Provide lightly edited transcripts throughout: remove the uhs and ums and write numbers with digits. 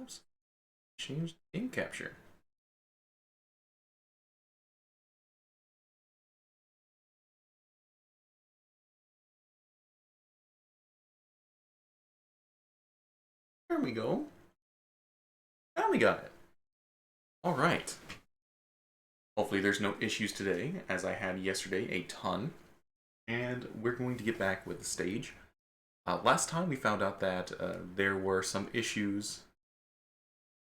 Oops. Change game capture. There we go. Now we got it. All right. Hopefully there's no issues today, as I had yesterday a ton. And we're going to get back with the stage. Last time we found out that there were some issues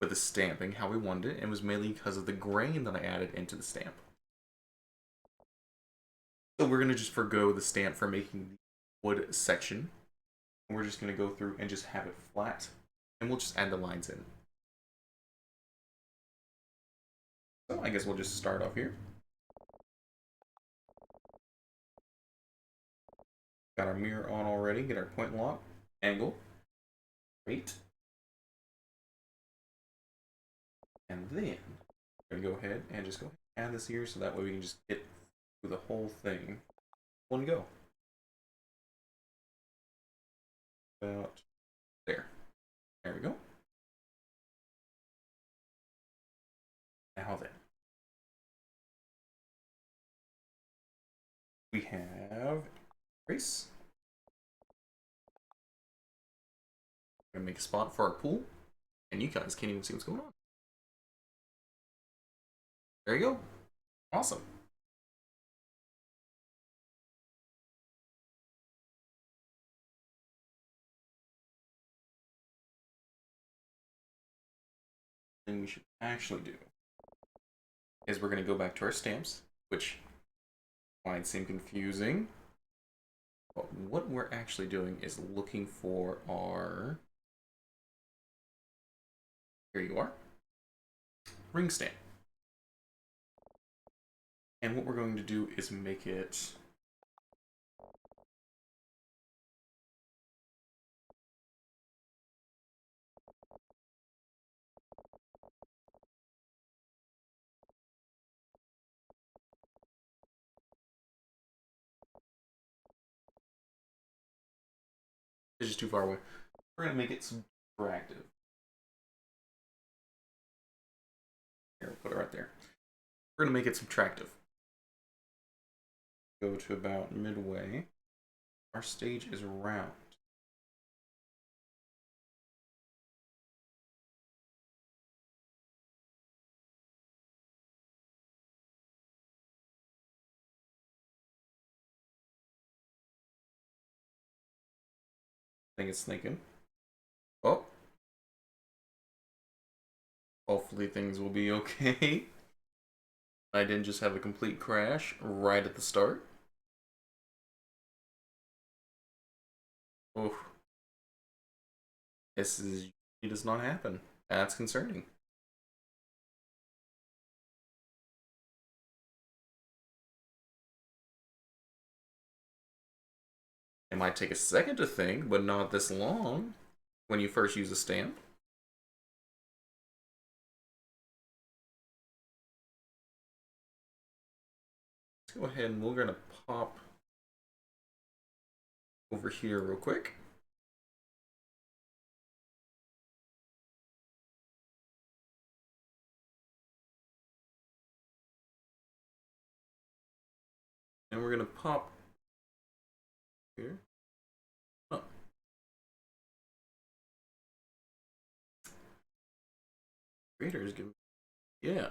with the stamping, how we wanted it, and it was mainly because of the grain that I added into the stamp. So we're going to just forgo the stamp for making the wood section. And we're just going to go through and just have it flat, and we'll just add the lines in. So I guess we'll just start off here. Got our mirror on already, get our point and lock, angle, great. And then we're gonna go ahead and just go add this here so that way we can just get through the whole thing. One go. About there. There we go. Now then. We have race. We're gonna make a spot for our pool. And you guys can't even see what's going on. There you go. Awesome. Thing we should actually do is we're going to go back to our stamps, which might seem confusing. But what we're actually doing is looking for our, here you are, ring stamp. And what we're going to do is make it it's just too far away. We're going to make it subtractive. Here, we'll put it right there. We're going to make it subtractive. Go to about midway. Our stage is round. I think it's thinking. Oh. Hopefully things will be okay. I didn't just have a complete crash right at the start. Oh. This is, it does not happen. That's concerning. It might take a second to think, but not this long when you first use a stamp. Let's go ahead and we're going to pop over here real quick. And we're going to pop here. Oh. Creator is giving, yeah.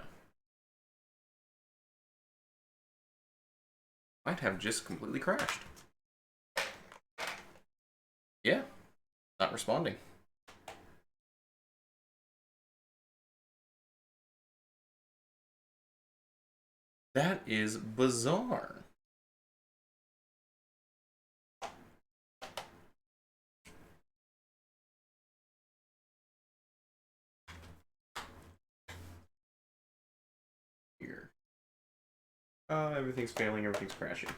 Might have just completely crashed. Yeah, not responding. That is bizarre. Here. Everything's failing, everything's crashing.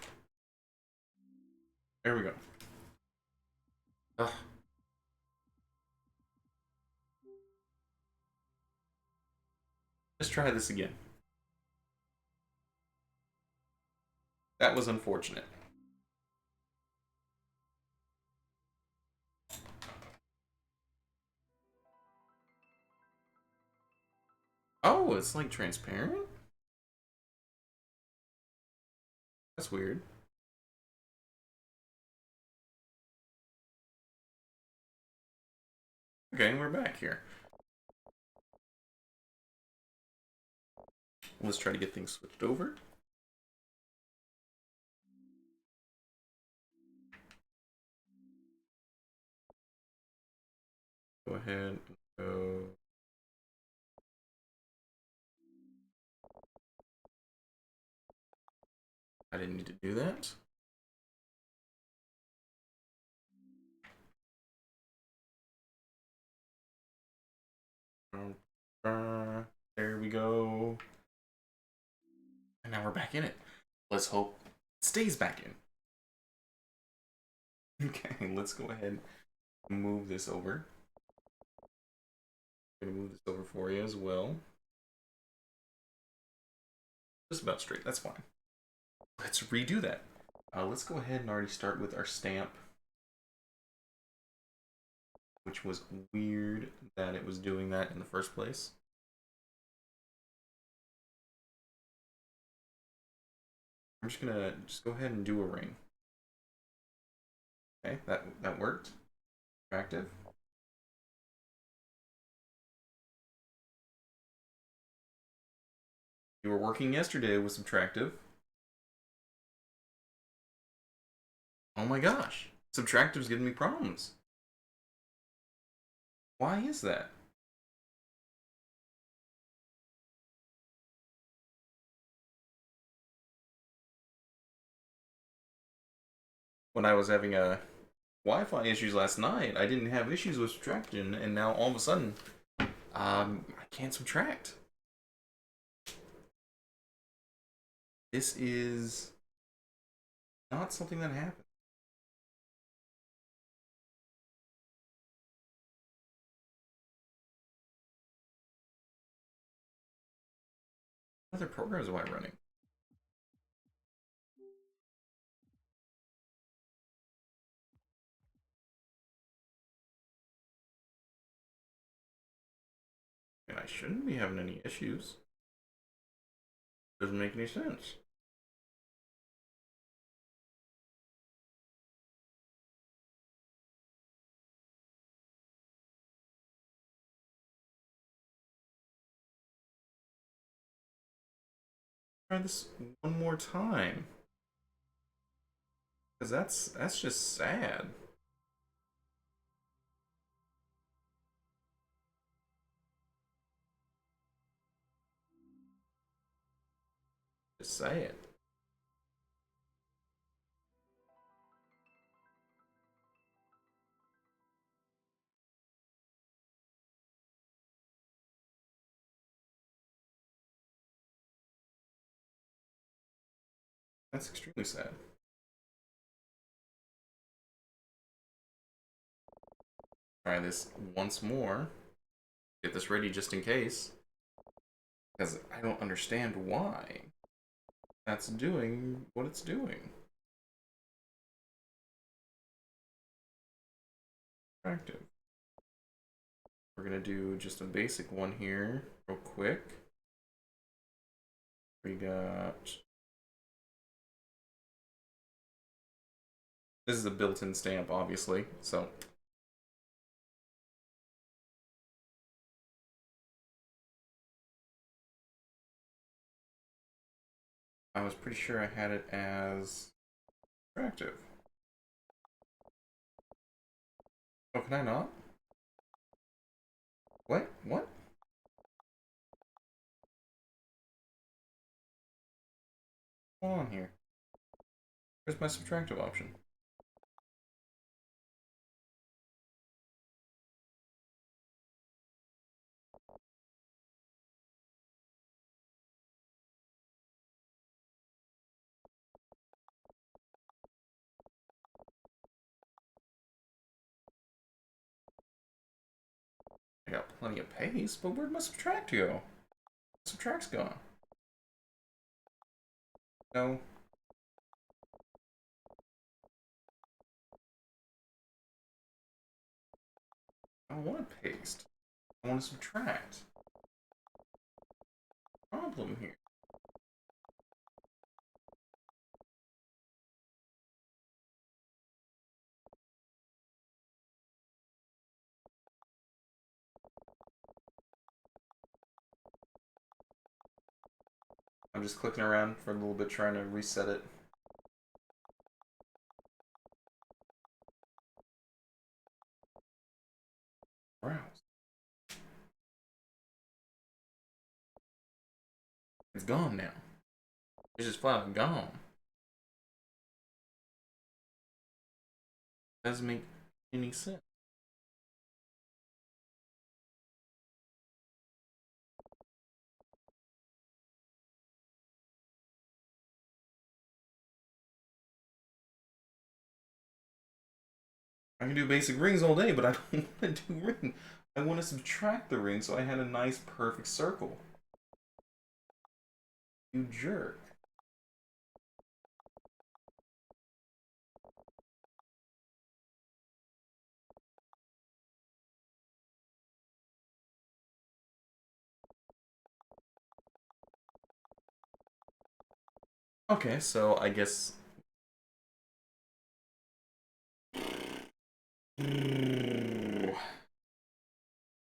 There we go. Ugh. Let's try this again. That was unfortunate. Oh, it's like transparent? That's weird. Okay, we're back here. Let's try to get things switched over. Go ahead and go. I didn't need to do that. There we go. And now we're back in it. Let's hope it stays back in. Okay, let's go ahead and move this over. I'm gonna move this over for you as well. Just about straight, that's fine. Let's redo that. Let's go ahead and already start with our stamp, which was weird that it was doing that in the first place. I'm just gonna go ahead and do a ring. Okay, that worked. Attractive. You were working yesterday with subtractive. Oh my gosh, subtractive's giving me problems. Why is that? When I was having Wi-Fi issues last night, I didn't have issues with subtraction, and now all of a sudden, I can't subtract. This is not something that happens. What other programs am I running? And I shouldn't be having any issues. Doesn't make any sense. Try this one more time, because that's just sad. Just say it. That's extremely sad. Try this once more. Get this ready just in case, because I don't understand why that's doing what it's doing. Attractive. We're gonna do just a basic one here, real quick. We got. This is a built-in stamp, obviously, so. I was pretty sure I had it as attractive. Oh, can I not? What? What? What's going on here? Where's my subtractive option? I got plenty of paste, but where'd my subtract go? Subtract's gone. No. I don't want to paste. I want to subtract. problem here? I'm just clicking around for a little bit trying to reset it. Browse. It's gone now. It's just flat out gone. Doesn't make any sense. I can do basic rings all day, but I don't want to do ring. I want to subtract the ring so I had a nice perfect circle. You jerk. Okay, so I guess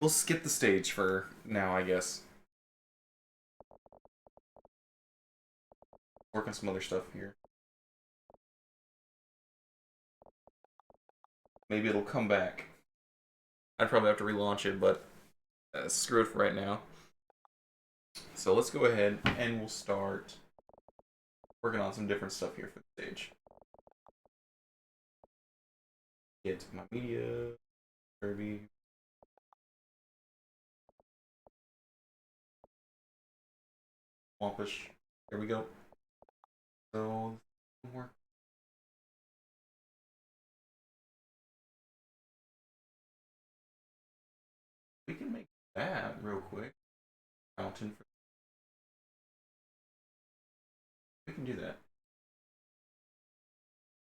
we'll skip the stage for now, I guess. Work on some other stuff here. Maybe it'll come back. I'd probably have to relaunch it, but screw it for right now. So let's go ahead and we'll start working on some different stuff here for the stage. Get my media, Kirby. Wompish. Here we go. So, more. We can make that real quick. Fountain. We can do that.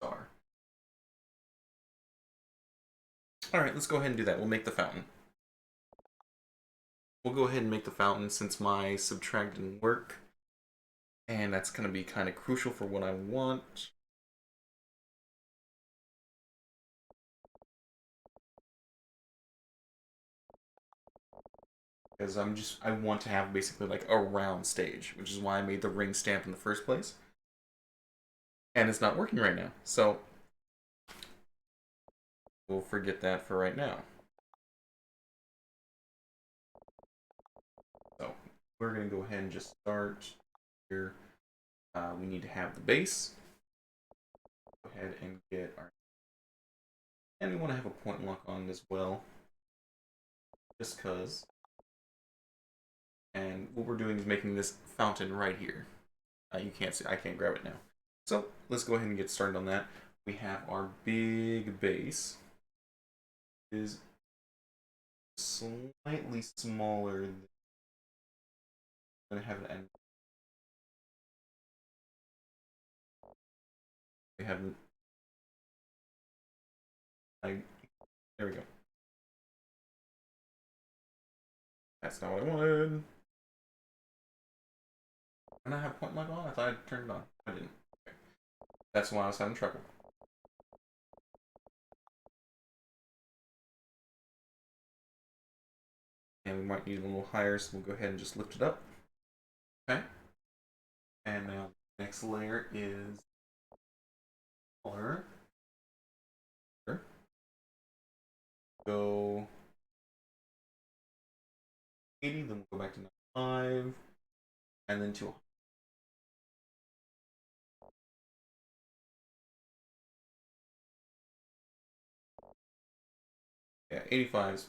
Star. Alright, let's go ahead and do that. We'll make the fountain. We'll go ahead and make the fountain since my subtract didn't work. And that's going to be kind of crucial for what I want. Because I want to have basically like a round stage, which is why I made the ring stamp in the first place. And it's not working right now, so we'll forget that for right now. So we're going to go ahead and just start here. We need to have the base. Go ahead and get our... And we want to have a point lock on as well. Just because. And what we're doing is making this fountain right here. You can't see, I can't grab it now. So let's go ahead and get started on that. We have our big base. It is slightly smaller than I'm gonna have an end. We haven't. There we go. That's not what I wanted. And I have point lock on? I thought I turned it on. I didn't. Okay. That's why I was having trouble. And we might need a little higher, so we'll go ahead and just lift it up. Okay. And now the next layer is color. Go 80, then we'll go back to 95, and then 200. Yeah, 85 is...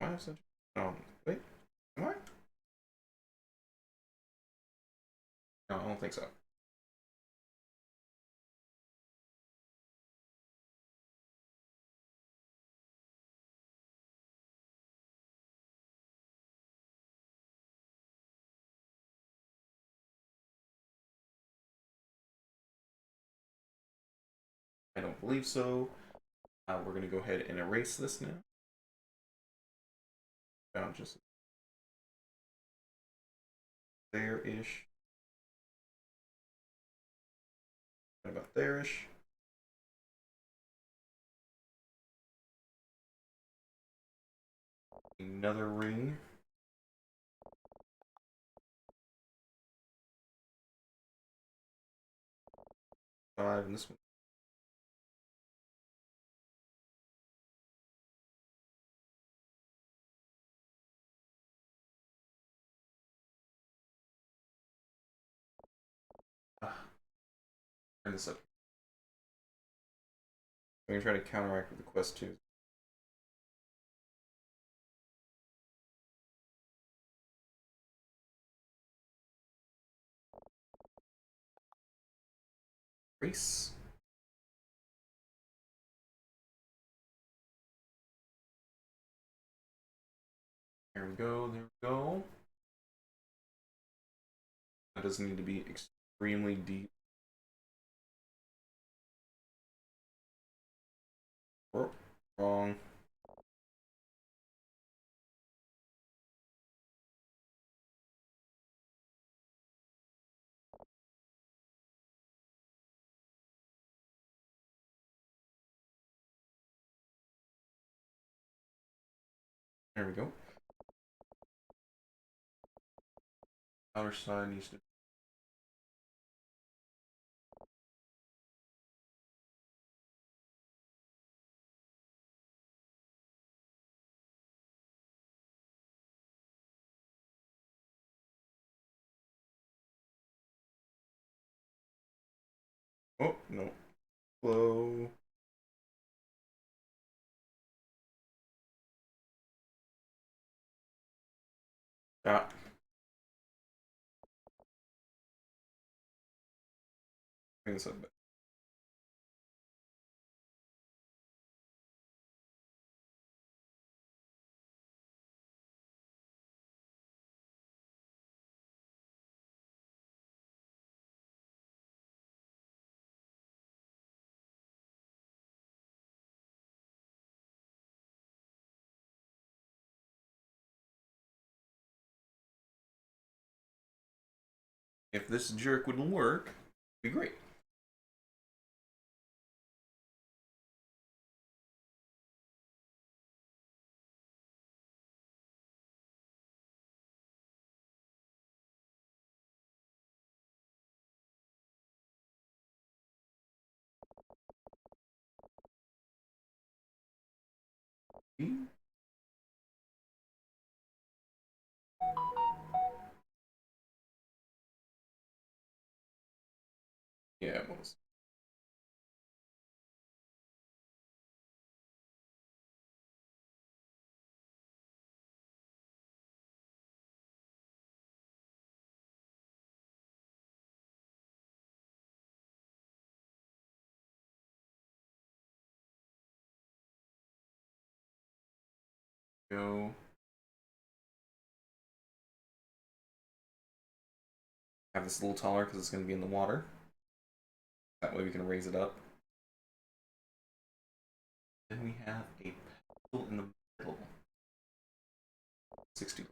Why is it? Oh, wait. Am I? No, I don't don't think so. I don't believe so. We're going to go ahead and erase this now. Found just there-ish. Right about there-ish. Another ring. 5, and this one. Turn this up. I'm going to try to counteract with the quest 2. Erase. There we go, there we go. That doesn't need to be extremely deep. Oh, wrong. There we go. Outer side needs to. Oh, no. Flow. Ah. Bring this up back. If this jerk would work, it'd be great. Yeah, it was. Go. Have this a little taller because it's going to be in the water. That way we can raise it up. Then we have a pedal in the middle. 60.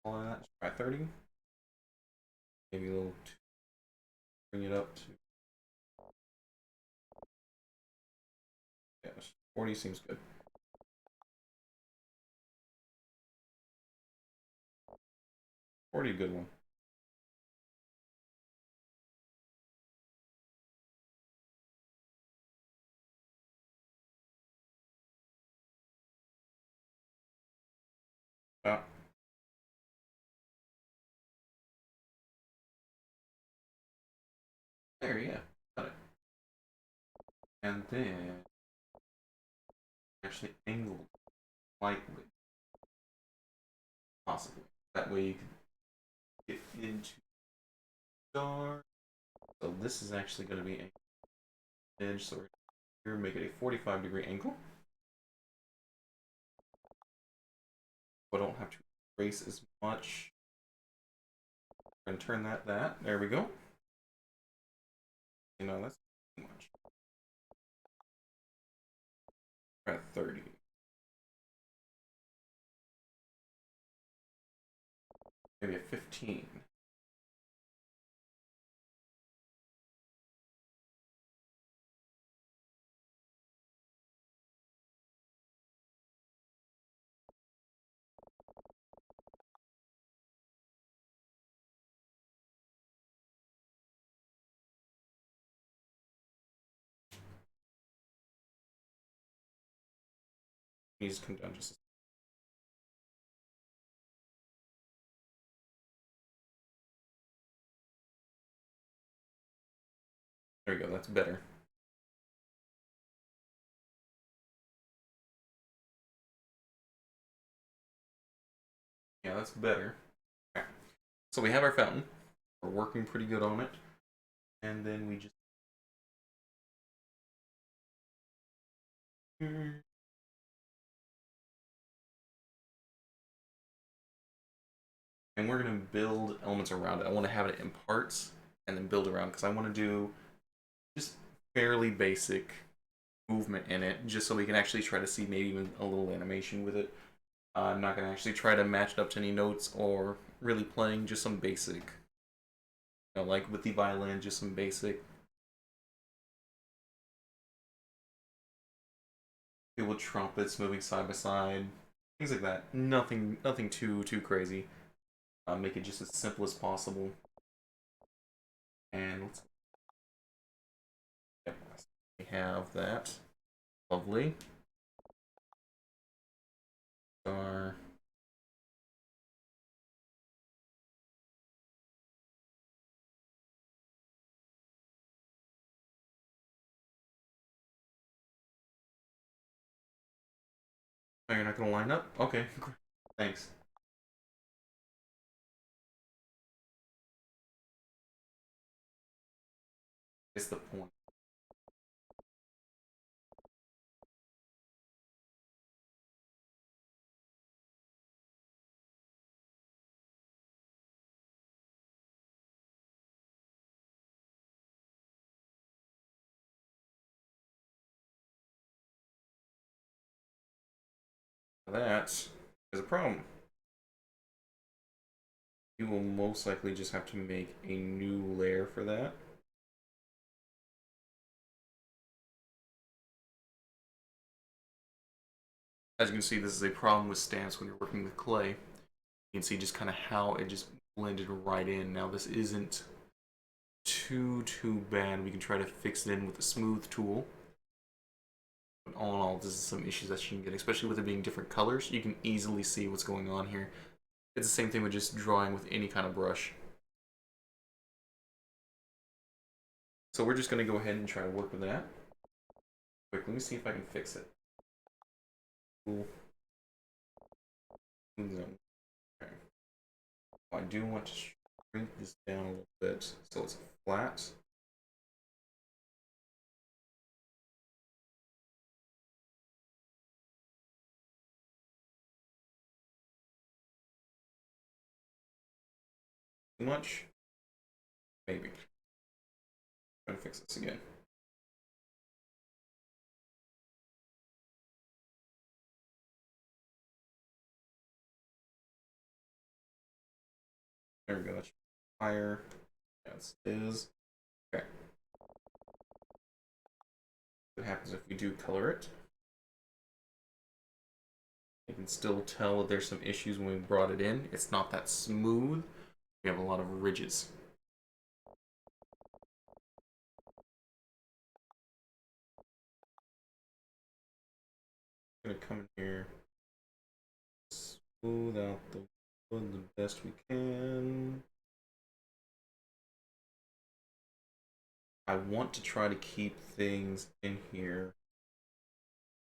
All of that. Try 30. Maybe a little. Bring it up to. Yeah, 40 seems good. 40, a good one. Ah. There, yeah. Got it. And then actually angled slightly. Possibly. That way you can get into star. So this is actually going to be an edge. So we're here, make it a 45-degree angle. So I don't have to trace as much. And turn that. There we go. You know, that's too much. We're at 30. Maybe a 15. Needs to come down just a. There we go, that's better. Yeah, that's better. Okay. So we have our fountain. We're working pretty good on it. And then we just. And we're going to build elements around it. I want to have it in parts and then build around because I want to do just fairly basic movement in it just so we can actually try to see maybe even a little animation with it. I'm not going to actually try to match it up to any notes or really playing, just some basic, like with the violin, just some basic. With trumpets moving side by side, things like that. Nothing too crazy. Make it just as simple as possible. And let's. Yep, we have that. Lovely. Star. Oh, you're not gonna line up? Okay, thanks. It's the point. That is a problem. You will most likely just have to make a new layer for that. As you can see, this is a problem with stamps when you're working with clay. You can see just kind of how it just blended right in. Now this isn't too bad. We can try to fix it in with a smooth tool. But all in all, this is some issues that you can get, especially with it being different colors. You can easily see what's going on here. It's the same thing with just drawing with any kind of brush. So we're just going to go ahead and try to work with that. Quick, let me see if I can fix it. Cool. Okay. I do want to shrink this down a little bit so it's flat. Too much? Maybe. Try to fix this again. There we go. That's higher. Yes, it is. Okay. What happens if we do color it? You can still tell that there's some issues when we brought it in. It's not that smooth. We have a lot of ridges. I'm gonna come in here, smooth out the wood the best we can. I want to try to keep things in here.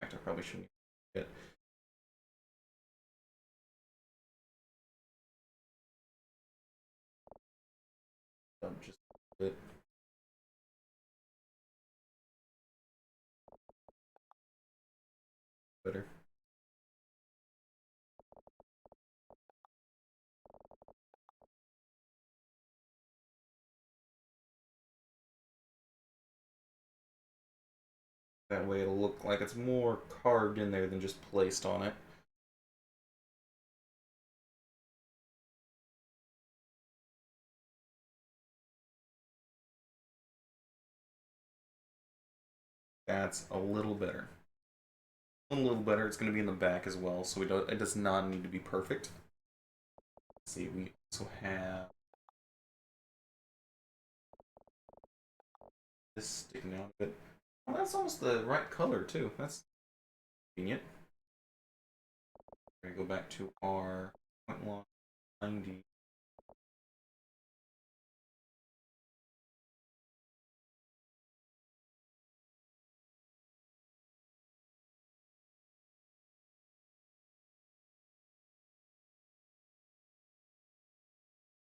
In fact, I probably shouldn't get. Up just a bit. Better. That way it'll look like it's more carved in there than just placed on it. That's a little better. A little better. It's going to be in the back as well, so it does not need to be perfect. Let's see, we also have this sticking out a bit. Oh, that's almost the right color too. That's convenient. We're going to go back to our point line 90.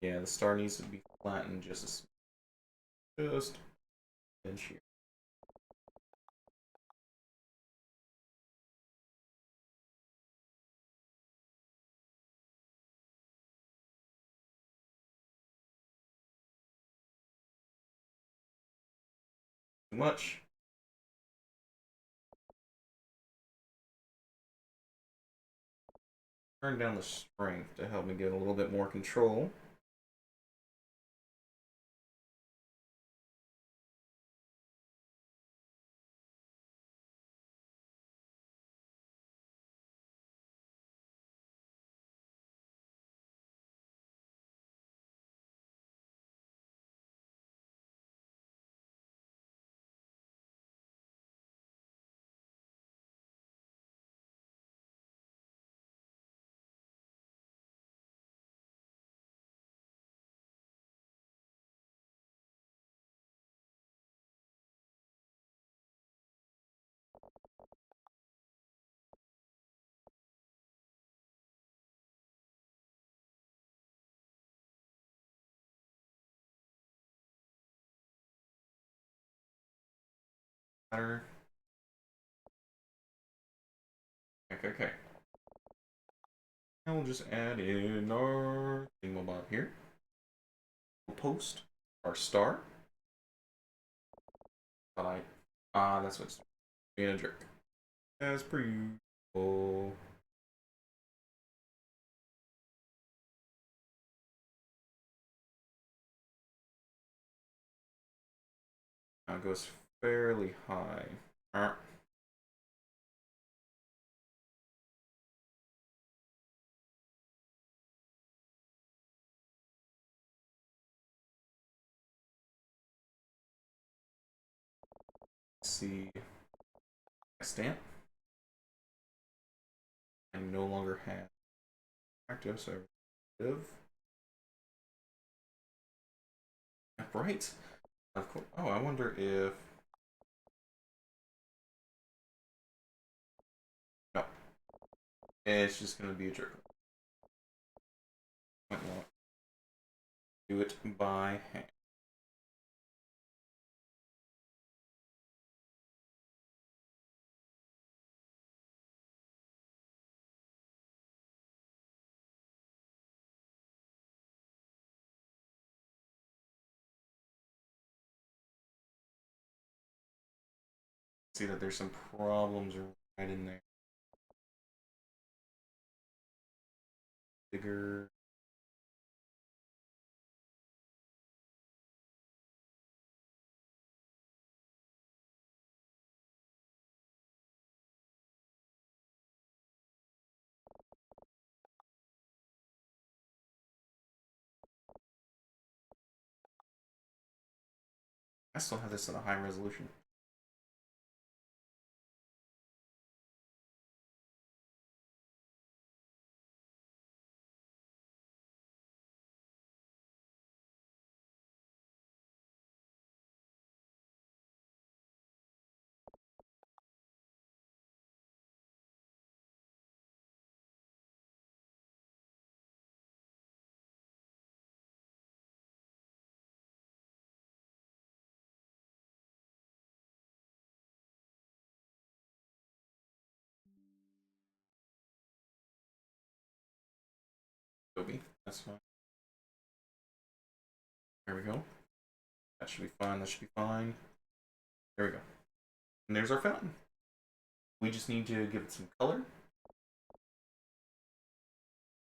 Yeah, the star needs to be flattened just an inch here. Too much. Turn down the strength to help me get a little bit more control. Better. Okay. Now we'll just add in our thingamabob here. We'll post our star. That's what's being a jerk. As per usual. Now it goes fairly high. Let's see. My stamp. I no longer have active, so active. Right. Of course. Oh, I wonder if. No. It's just going to be a jerk. Do it by hand. See that there's some problems right in there. Bigger. I still have this in a high resolution. That's fine. There we go. That should be fine. That should be fine. There we go. And there's our fountain. We just need to give it some color.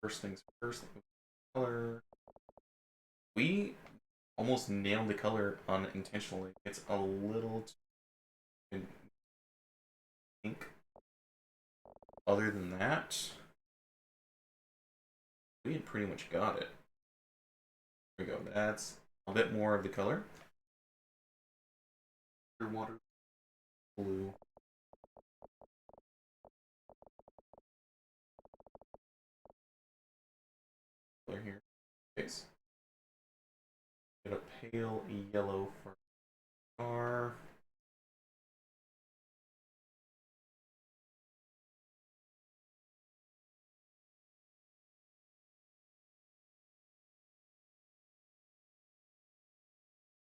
First things first, color. We almost nailed the color unintentionally. It's a little too pink. Other than that, we had pretty much got it. There we go. That's a bit more of the color. Water, blue. Color here. Case. Get a pale yellow for our.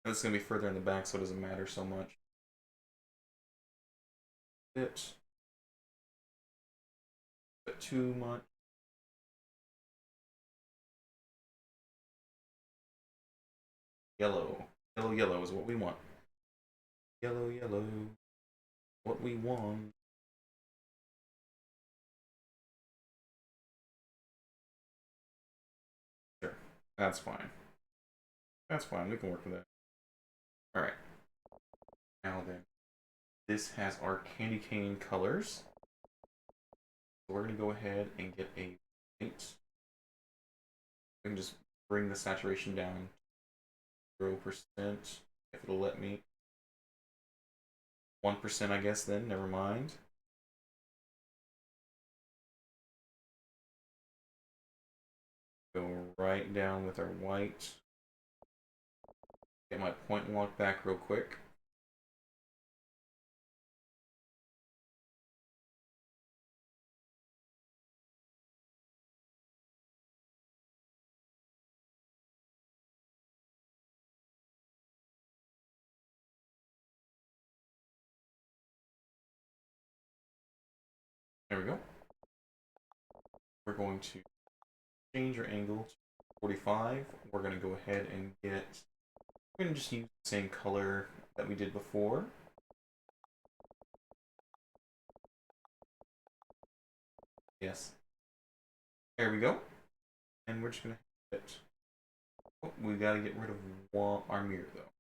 This is going to be further in the back, so it doesn't matter so much. Bit too much. Yellow. Yellow is what we want. Yellow. What we want. Sure. That's fine. That's fine. We can work with that. Alright. Now then. This has our candy cane colors. So we're going to go ahead and get a paint. We can just bring the saturation down 0%, if it'll let me. 1%, I guess, then. Never mind. Go right down with our white. Get my point and walk back real quick. There we go. We're going to change our angle to 45. We're going to go ahead and get, we're going to just use the same color that we did before. Yes. There we go. And we're just going to hit, oh, we got to get rid of our mirror though.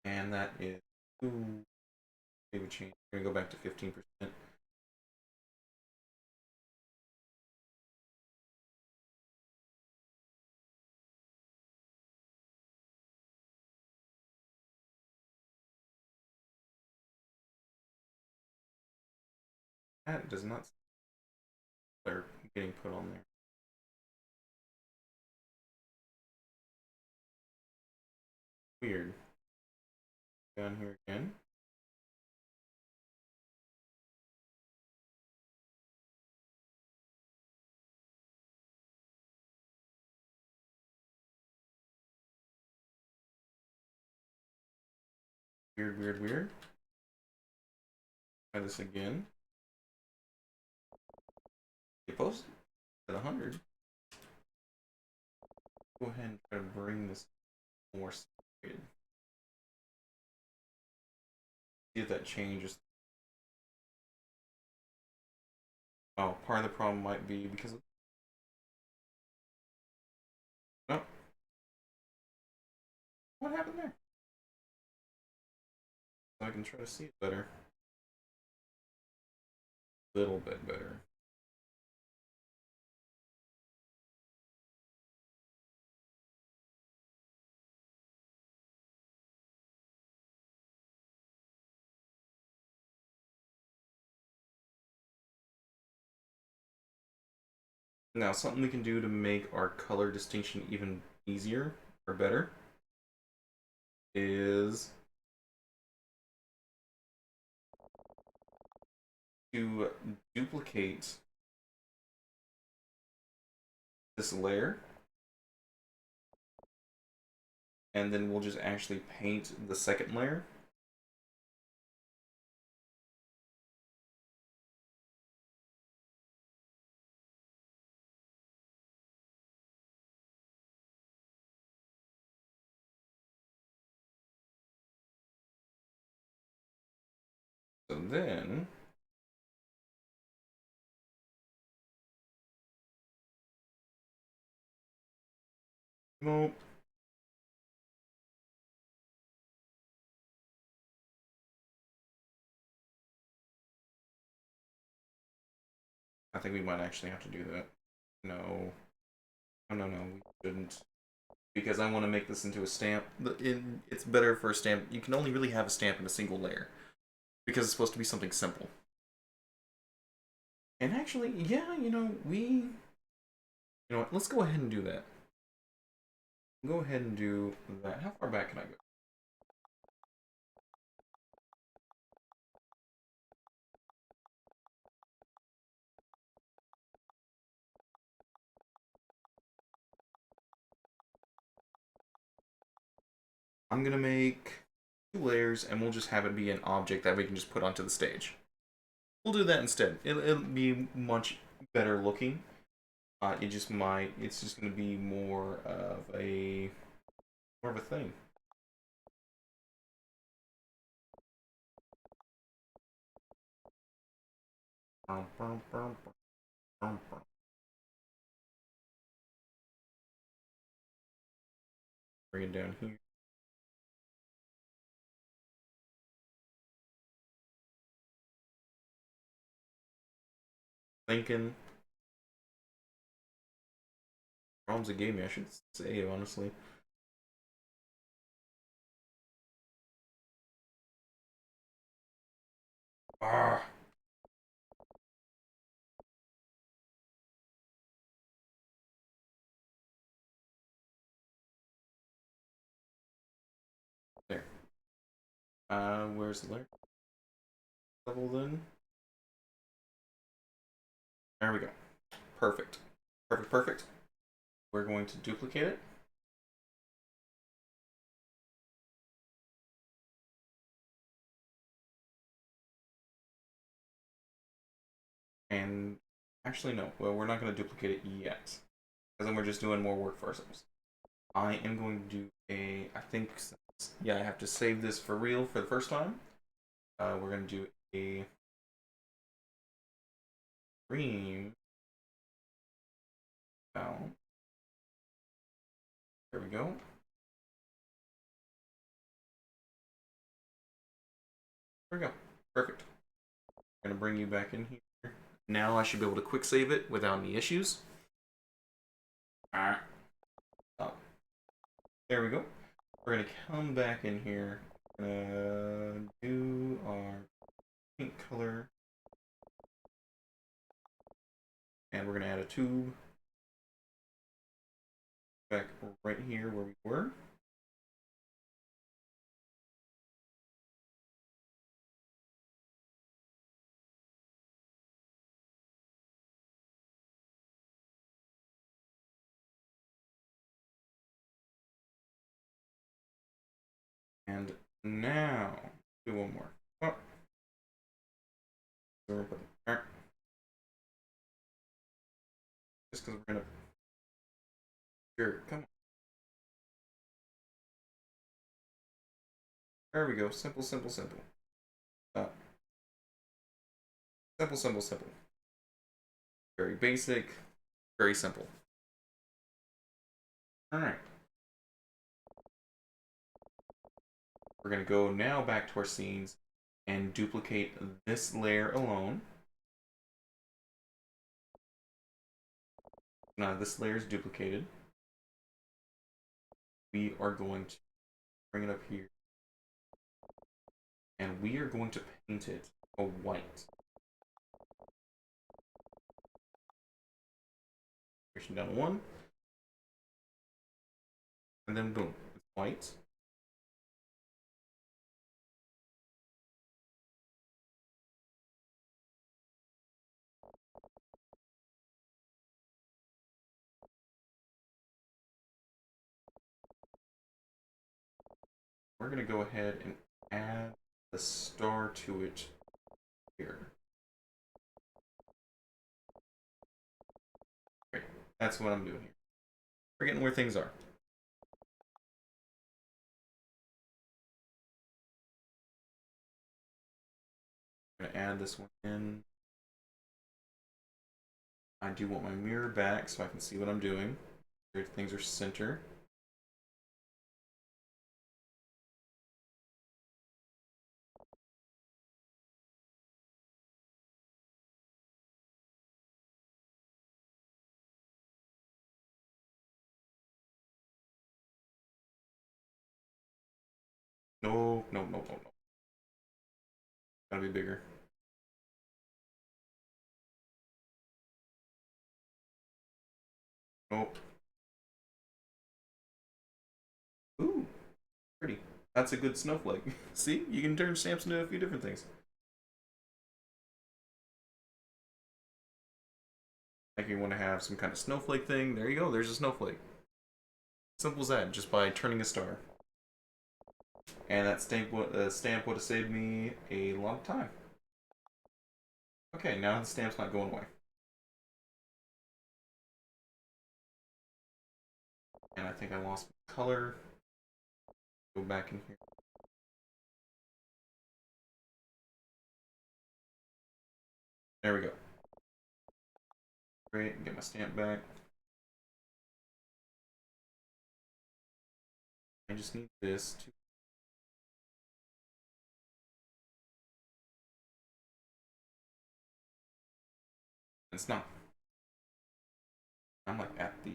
And that is, ooh, we would change, we're going to go back to 15%. That does not start getting put on there. Weird. Down here again. Weird. Try this again. Get posted at 100. Go ahead and try to bring this more separated. See if that changes. Oh, part of the problem might be because of. Oh. What happened there? So I can try to see it better. A little bit better. Now, something we can do to make our color distinction even easier or better is to duplicate this layer, and then we'll just actually paint the second layer. then nope. I think we might actually have to do that. No. Oh, no, we shouldn't. Because I want to make this into a stamp. It's better for a stamp. You can only really have a stamp in a single layer. Because it's supposed to be something simple. And actually, yeah, you know what, let's go ahead and do that. Go ahead and do that. How far back can I go? I'm gonna make 2 layers and we'll just have it be an object that we can just put onto the stage. We'll do that instead. It'll be much better looking. It's just gonna be more of a thing. Bring it down here. Thinking. Problems it gave me, I should say, honestly. Ah. There. Where's the layer? Level then? There we go. Perfect. Perfect. We're going to duplicate it. And actually, no. Well, we're not going to duplicate it yet. Because then we're just doing more work for ourselves. I am going to do I think, yeah, I have to save this for real for the first time. We're going to do a stream. Down. There we go. There we go. Perfect. I'm going to bring you back in here. Now I should be able to quick save it without any issues. There we go. We're going to come back in here. Do our pink color. And we're going to add a tube. Back right here where we were. And now, do one more. Oh. So we're putting there. Just because we're gonna. Here, come on. There we go. Simple. Simple. Very basic. Very simple. All right. We're gonna go now back to our scenes and duplicate this layer alone. Now this layer is duplicated. We are going to bring it up here. And we are going to paint it a white. Pushing down 1. And then boom, it's white. We're going to go ahead and add the star to it here. Great. That's what I'm doing here. Forgetting where things are. I'm gonna add this one in. I do want my mirror back so I can see what I'm doing. Things are center. No, no, no, no, no. Gotta be bigger. Nope. Ooh, pretty. That's a good snowflake. See, you can turn stamps into a few different things. Like you want to have some kind of snowflake thing. There you go. There's a snowflake. Simple as that, just by turning a star. And that stamp would have saved me a lot of time. Okay, now the stamp's not going away. And I think I lost color. Go back in here. There we go. Great, get my stamp back. I just need this to... It's not. I'm like at the...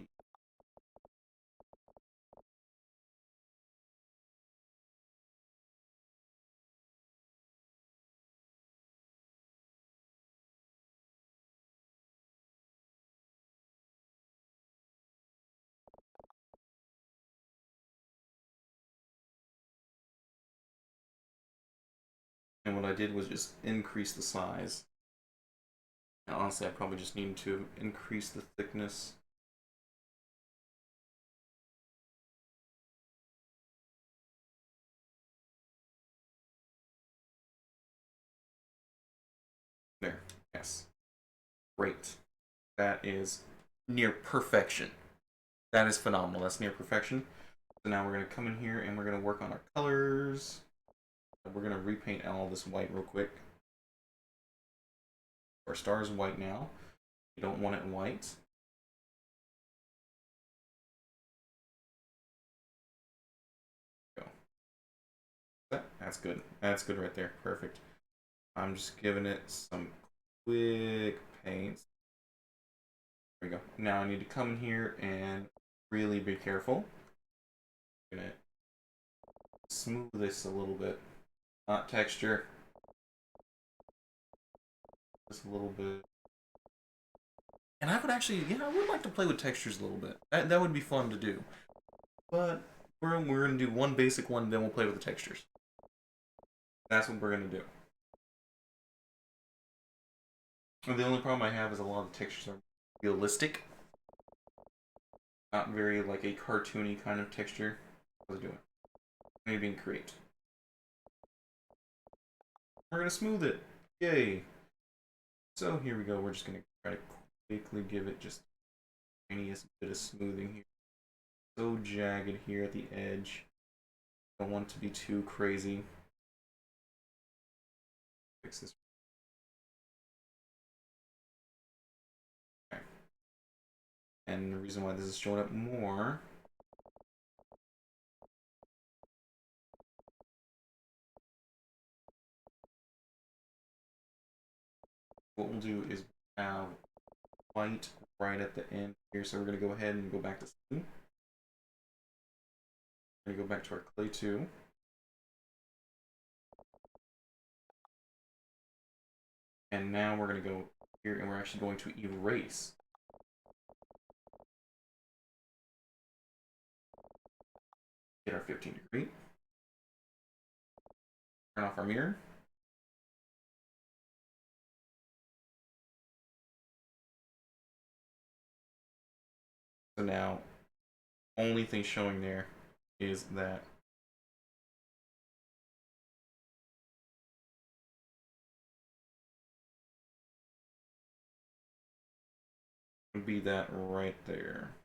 And what I did was just increase the size. And honestly, I probably just need to increase the thickness. There. Yes. Great. That is near perfection. That is phenomenal. That's near perfection. So now we're going to come in here and we're going to work on our colors. We're going to repaint all this white real quick. Our star is white now. You don't want it white. Go. That's good. That's good right there. Perfect. I'm just giving it some quick paints. There we go. Now I need to come in here and really be careful. I'm gonna smooth this a little bit. Not texture. Just a little bit. And I would actually, yeah, I would like to play with textures a little bit. That would be fun to do. But we're going to do one basic one, then we'll play with the textures. That's what we're going to do. And the only problem I have is a lot of the textures are realistic. Not very like a cartoony kind of texture. How's it doing? Maybe being create. We're going to smooth it. Yay. So here we go. We're just going to try to quickly give it just the tiniest bit of smoothing here. So jagged here at the edge. Don't want it to be too crazy. Fix this. Okay. And the reason why this is showing up more what we'll do is have white right at the end here. So we're going to go ahead and go back to C. We're going to go back to our clay 2. And now we're going to go here and we're actually going to erase. Get our 15 degree. Turn off our mirror. So now, only thing showing there is that would be that right there.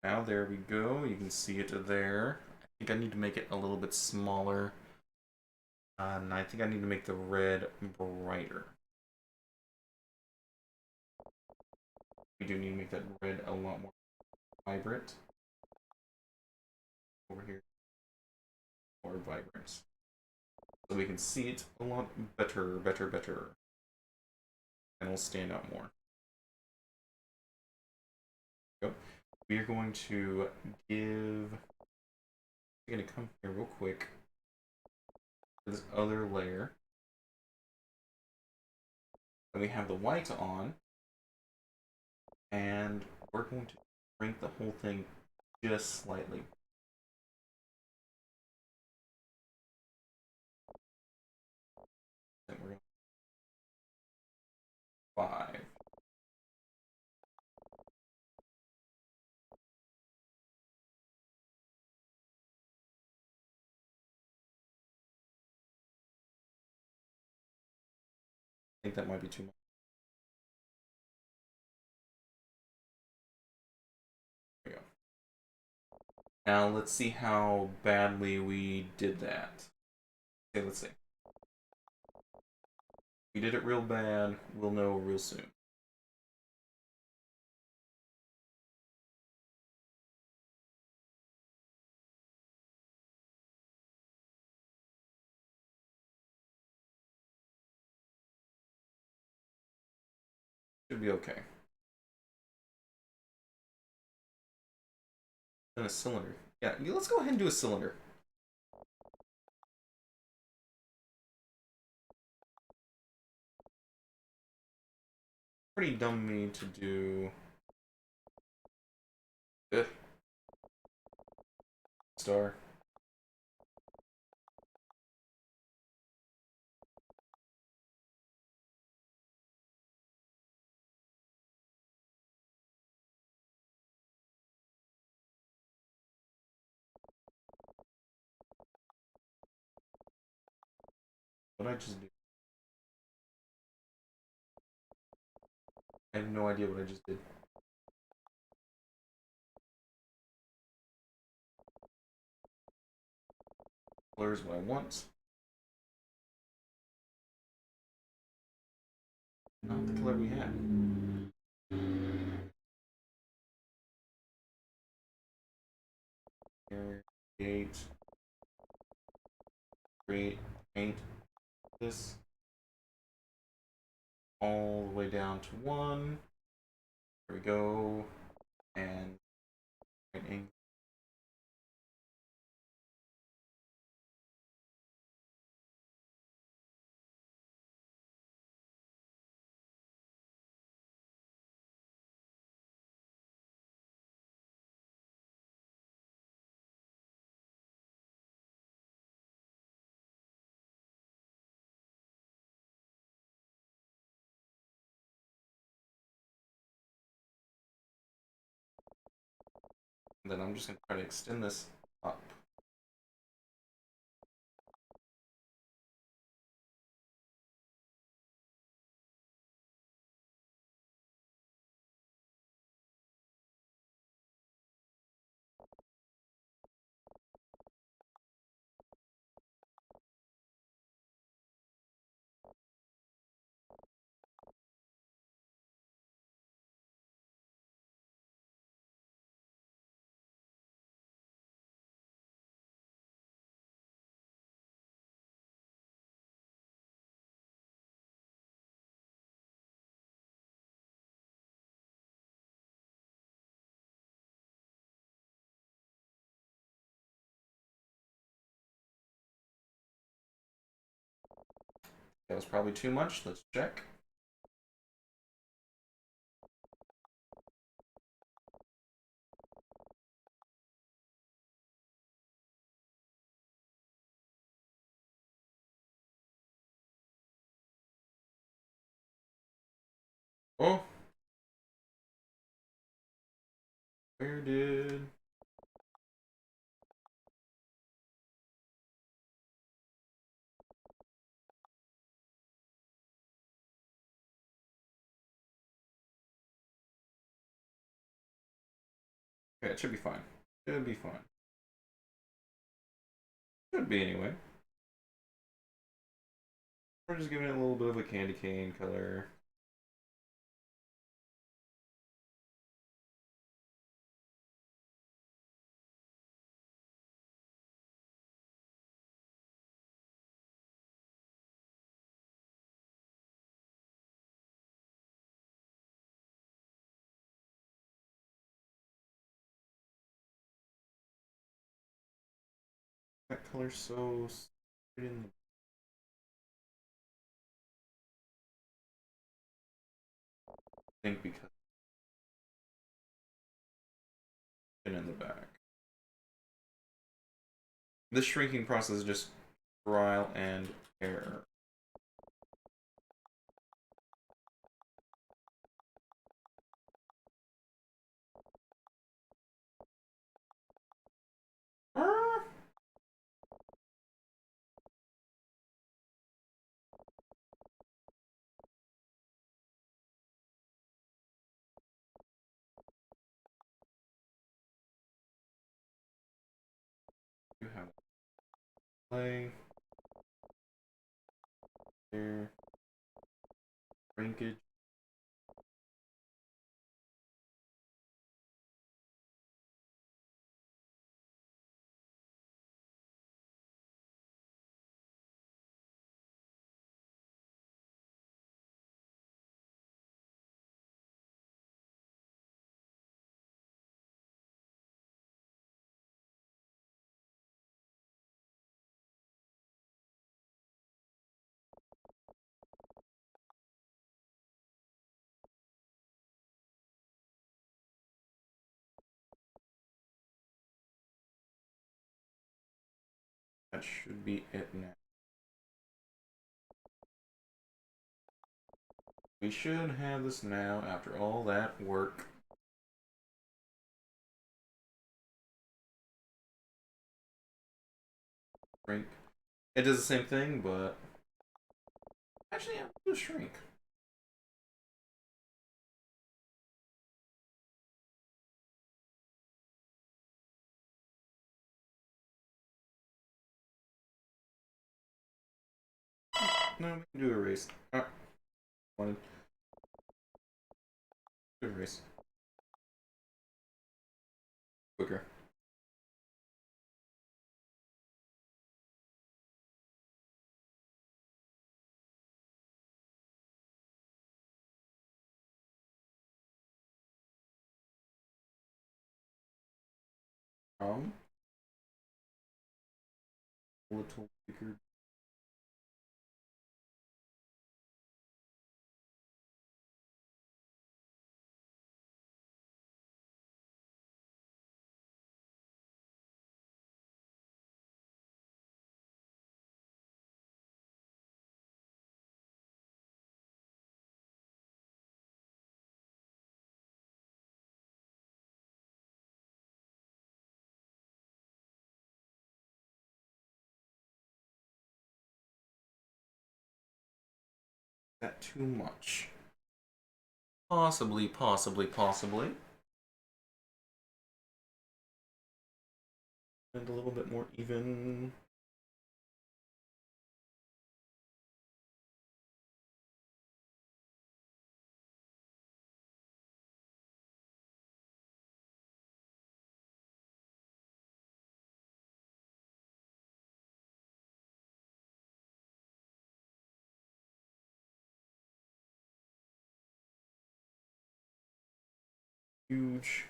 Now there we go. You can see it there. I think I need to make it a little bit smaller. And I think I need to make the red brighter. We do need to make that red a lot more vibrant. Over here, more vibrant. So we can see it a lot better. And it'll stand out more. Go. We are going to give... We're going to come here real quick to this other layer. And we have the white on. And we're going to shrink the whole thing just slightly. And we're going to 5. I think that might be too much. There we go. Now let's see how badly we did that. Okay, let's see. If we did it real bad, we'll know real soon. Should be okay. Then a cylinder. Yeah, let's go ahead and do a cylinder. Pretty dumb of me to do. Ugh. Star. What did I just do? I have no idea what I just did. Color is what I want. Not the color we had. Create, paint this all the way down to 1. There we go. And right. And then I'm just going to try to extend this up. That was probably too much. Let's check. Oh. Where did... Okay, it should be fine. Should be fine. Should be anyway. We're just giving it a little bit of a candy cane color. That color's so straight in the think because it's in the back. This shrinking process is just trial and error. You have play there, shrinkage. That should be it now. We should have this now after all that work. Shrink. It does the same thing, but actually, I'm gonna shrink. No, we can do erase. Wanted to erase quicker. A little bigger. Is that too much? Possibly, possibly, possibly. And a little bit more even. Huge.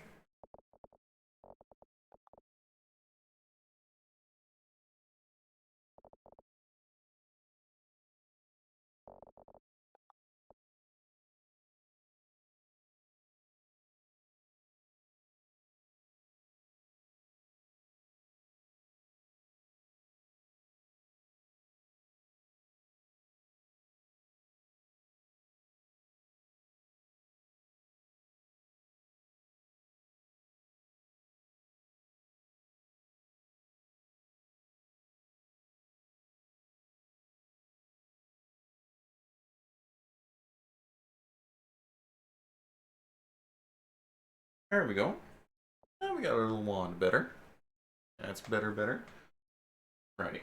There we go. There we got a little wand. Better. That's better, better. Righty.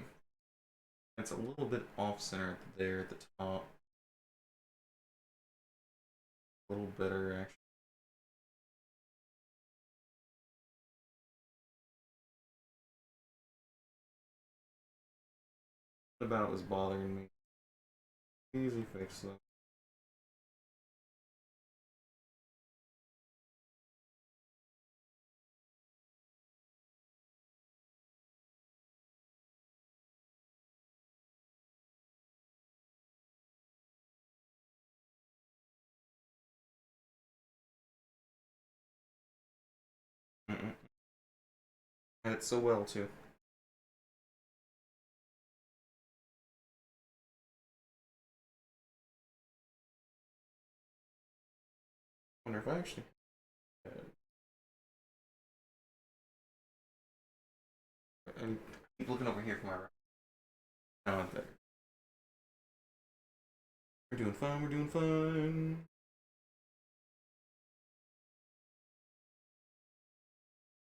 It's a little bit off center there at the top. A little better, actually. What about was bothering me? Easy fix though. And it's so well too. I wonder if I actually. And keep looking over here for my right. Oh, there. We're doing fine. We're doing fine.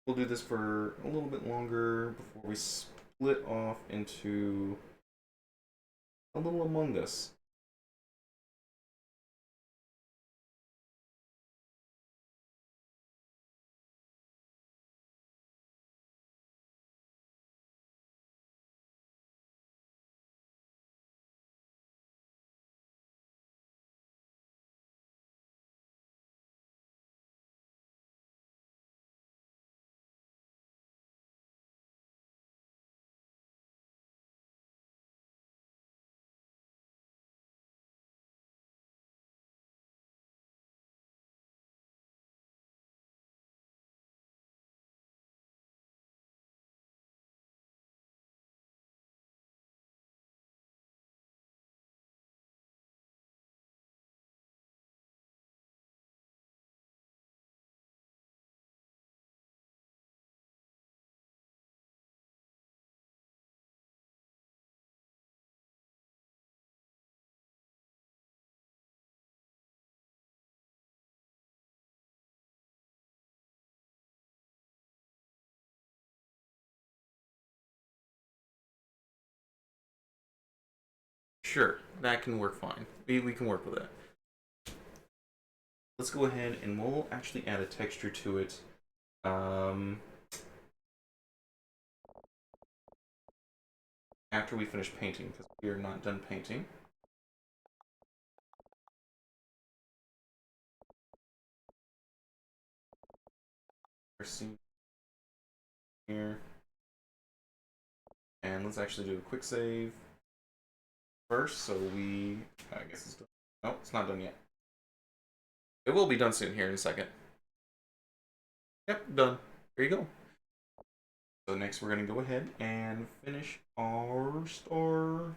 We'll do this for a little bit longer before we split off into a little Among Us. Sure, that can work fine. We can work with that. Let's go ahead and we'll actually add a texture to it. Um, After we finish painting, because we are not done painting. Here. And let's actually do a quick save first, so we. I guess it's done. No, it's not done yet. It will be done soon here in a second. Yep, done. There you go. So next we're going to go ahead and finish our star.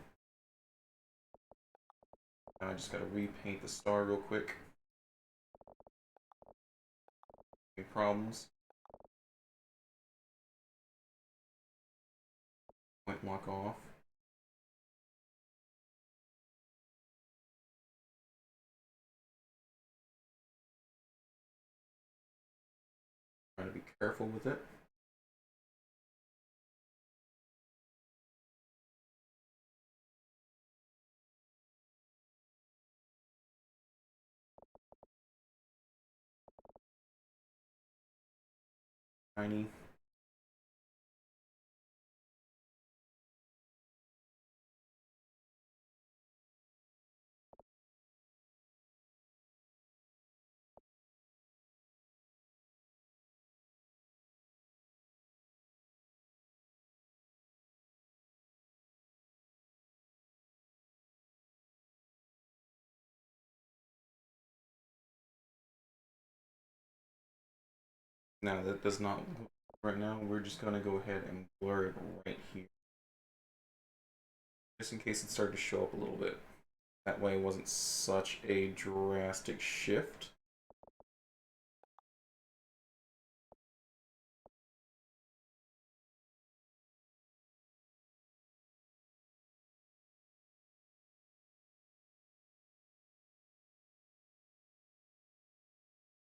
I just got to repaint the star real quick. Any problems? Point lock off. Trying to be careful with it. Tiny. Now that does not right now. We're just gonna go ahead and blur it right here, just in case it started to show up a little bit. That way, it wasn't such a drastic shift.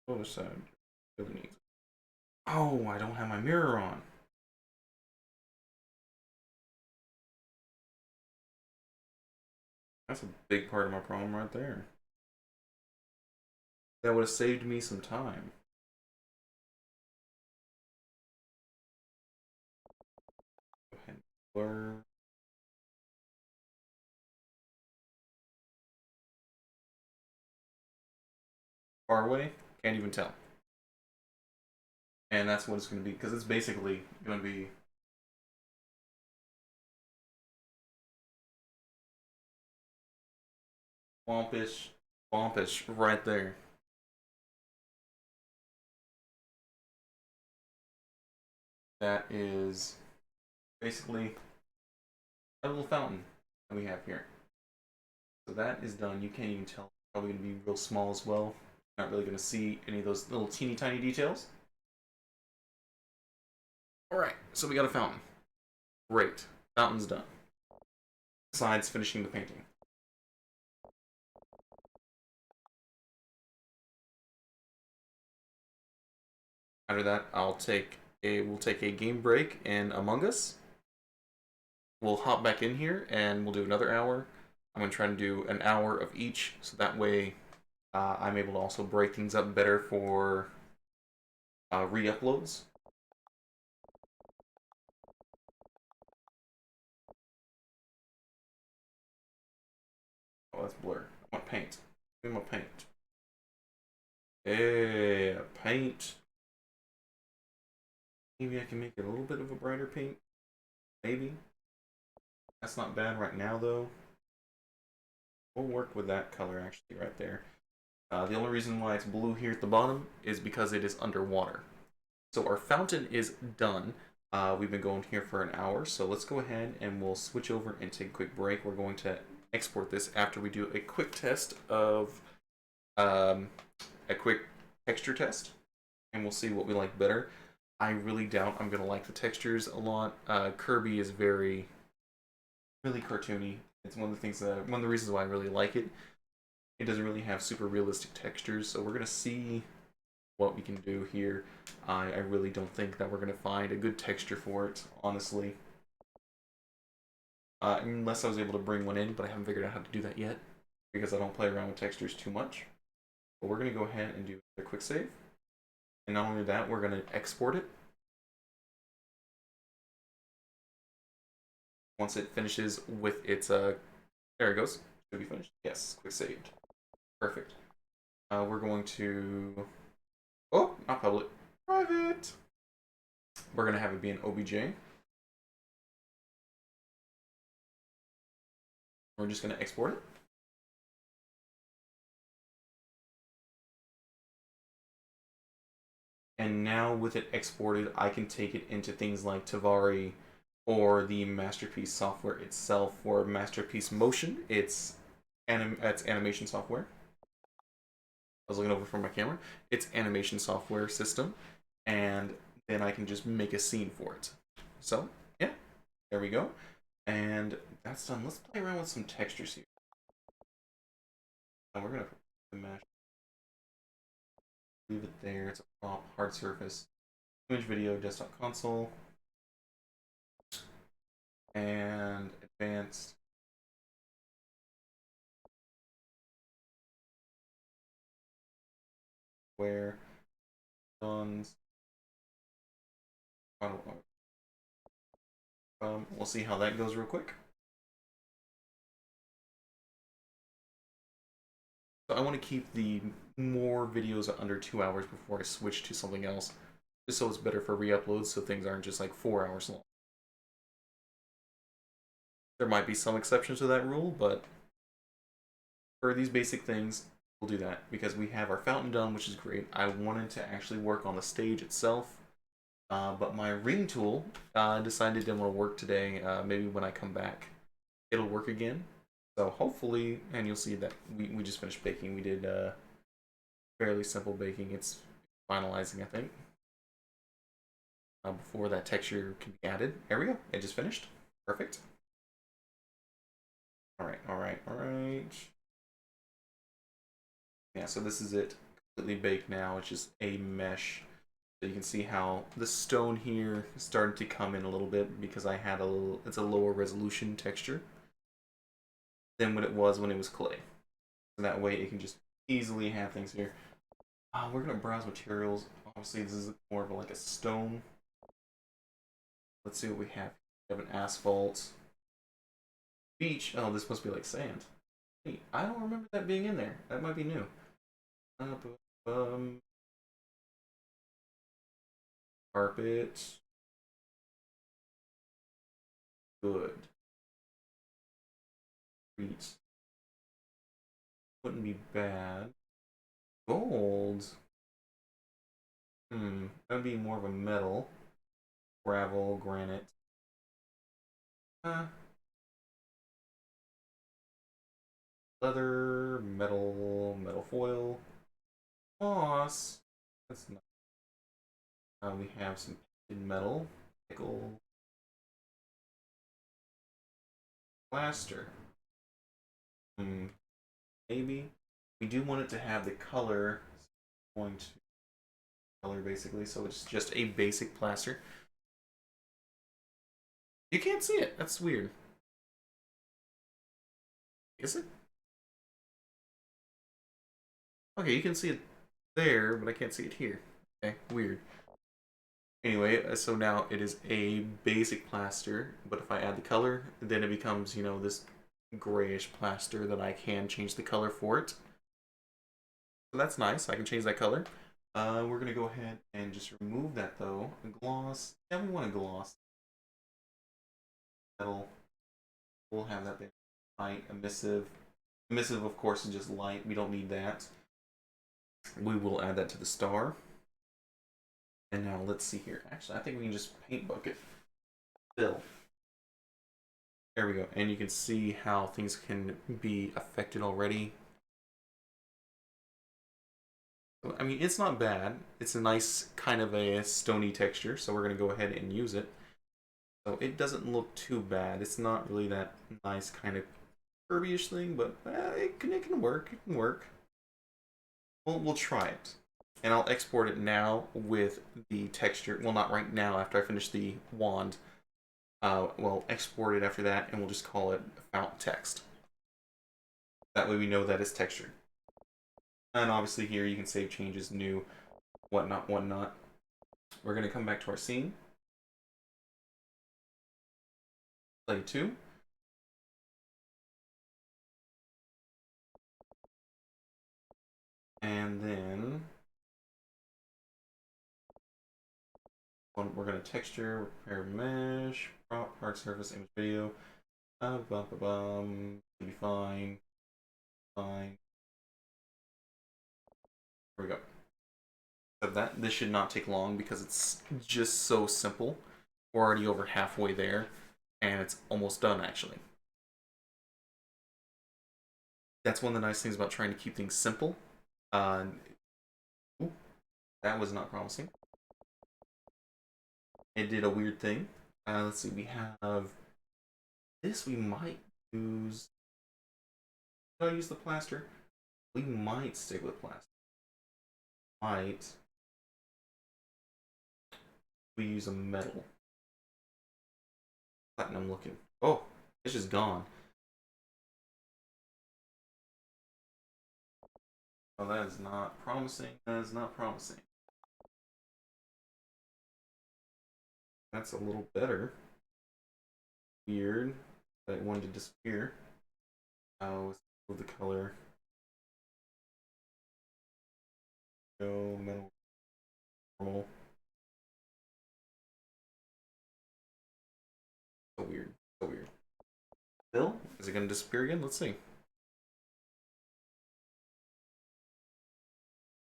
Other side really needs. Oh, I don't have my mirror on. That's a big part of my problem right there. That would have saved me some time. Go ahead and blur. Far away? Can't even tell. And that's what it's going to be, because it's basically going to be swampish, swampish right there. That is basically a little fountain that we have here. So that is done. You can't even tell. It's probably going to be real small as well. Not really going to see any of those little teeny tiny details. Alright, so we got a fountain. Great. Fountain's done. Besides finishing the painting. After that, we'll take a game break in Among Us. We'll hop back in here and we'll do another hour. I'm gonna try to do an hour of each, so that way I'm able to also break things up better for re-uploads. Oh, that's blur. I want paint. Give me my paint. Yeah, paint. Maybe I can make it a little bit of a brighter pink. Maybe. That's not bad right now, though. We'll work with that color, actually, right there. The only reason why it's blue here at the bottom is because it is underwater. So our fountain is done. We've been going here for an hour, so let's go ahead and we'll switch over and take a quick break. We're going to export this after we do a quick test of a quick texture test, and we'll see what we like better. I really doubt I'm gonna like the textures a lot. Kirby is really cartoony. It's one of the things that one of the reasons why I really like it. It doesn't really have super realistic textures, so we're gonna see what we can do here. I really don't think that we're gonna find a good texture for it, honestly. Unless I was able to bring one in, but I haven't figured out how to do that yet because I don't play around with textures too much. But we're gonna go ahead and do a quick save. And not only that, we're gonna export it. Once it finishes with its there it goes. Should be finished. Yes, quick saved. Perfect. We're going to not public, private. We're gonna have it be an OBJ. We're just gonna export it. And now with it exported, I can take it into things like Tavari or the Masterpiece software itself. For Masterpiece Motion, it's animation software. I was looking over from my camera. It's animation software system, and then I can just make a scene for it. So yeah, there we go, and that's done. Let's play around with some textures here. And we're gonna put the mesh. Leave it there. It's a prop, hard surface, image, video, desktop, console, and advanced. Where guns. We'll see how that goes real quick. So I want to keep the more videos under 2 hours before I switch to something else, just so it's better for re-uploads, so things aren't just like 4 hours long. There might be some exceptions to that rule, but for these basic things, we'll do that because we have our fountain done, which is great. I wanted to actually work on the stage itself, but my ring tool decided it didn't want to work today. Maybe when I come back, it'll work again. So hopefully, and you'll see that we just finished baking. We did fairly simple baking. It's finalizing, I think. Before that texture can be added. There we go. It just finished. Perfect. Alright, alright, alright. Yeah, so this is it. Completely baked now. It's just a mesh. So you can see how the stone here started to come in a little bit because I had a little, it's a lower resolution texture than what it was when it was clay. So that way it can just easily have things here. We're gonna browse materials. Obviously this is more of like a stone. Let's see what we have. We have an asphalt. Beach. Oh, this must be like sand. Hey, I don't remember that being in there. That might be new. Carpet. Good. Beach. Wouldn't be bad. Gold. That would be more of a metal. Gravel, granite. Leather, metal, metal foil. Moss. That's not. We have some painted metal. Nickel. Plaster. Maybe. We do want it to have the color. Going to color basically, so it's just a basic plaster. You can't see it. That's weird. Is it? Okay, you can see it there, but I can't see it here. Okay, weird. Anyway, so now it is a basic plaster, but if I add the color, then it becomes, you know, this grayish plaster that I can change the color for it. So that's nice. I can change that color. We're gonna go ahead and just remove that though. A gloss. Yeah, we want a gloss. Metal. We'll have that there. Light, emissive. Emissive, of course, is just light. We don't need that. We will add that to the star. And now let's see here. Actually, I think we can just paint bucket. Fill. There we go. And you can see how things can be affected already. I mean, it's not bad. It's a nice kind of a stony texture, so we're going to go ahead and use it. So it doesn't look too bad. It's not really that nice kind of Kirby-ish thing, but it can work. It can work. We'll try it. And I'll export it now with the texture. Well, not right now after I finish the wand. We'll export it after that, and we'll just call it fountain text. That way we know that it's textured. And obviously here you can save changes, new, whatnot, whatnot. We're going to come back to our scene. Play 2. And then we're going to texture, prepare mesh, prop, hard surface, image video. Should be fine. Fine. Here we go. So this should not take long because it's just so simple. We're already over halfway there, and it's almost done actually. That's one of the nice things about trying to keep things simple. Ooh, that was not promising. It did a weird thing. Let's see, we have this. We might use. Should I use the plaster? We might stick with plaster. Might. We use a metal. Platinum looking. Oh, it's just gone. Oh, that is not promising. That is not promising. That's a little better. Weird. That it wanted to disappear. Let's move the color. Go metal. Normal. So weird. So weird. Bill? Is it going to disappear again? Let's see.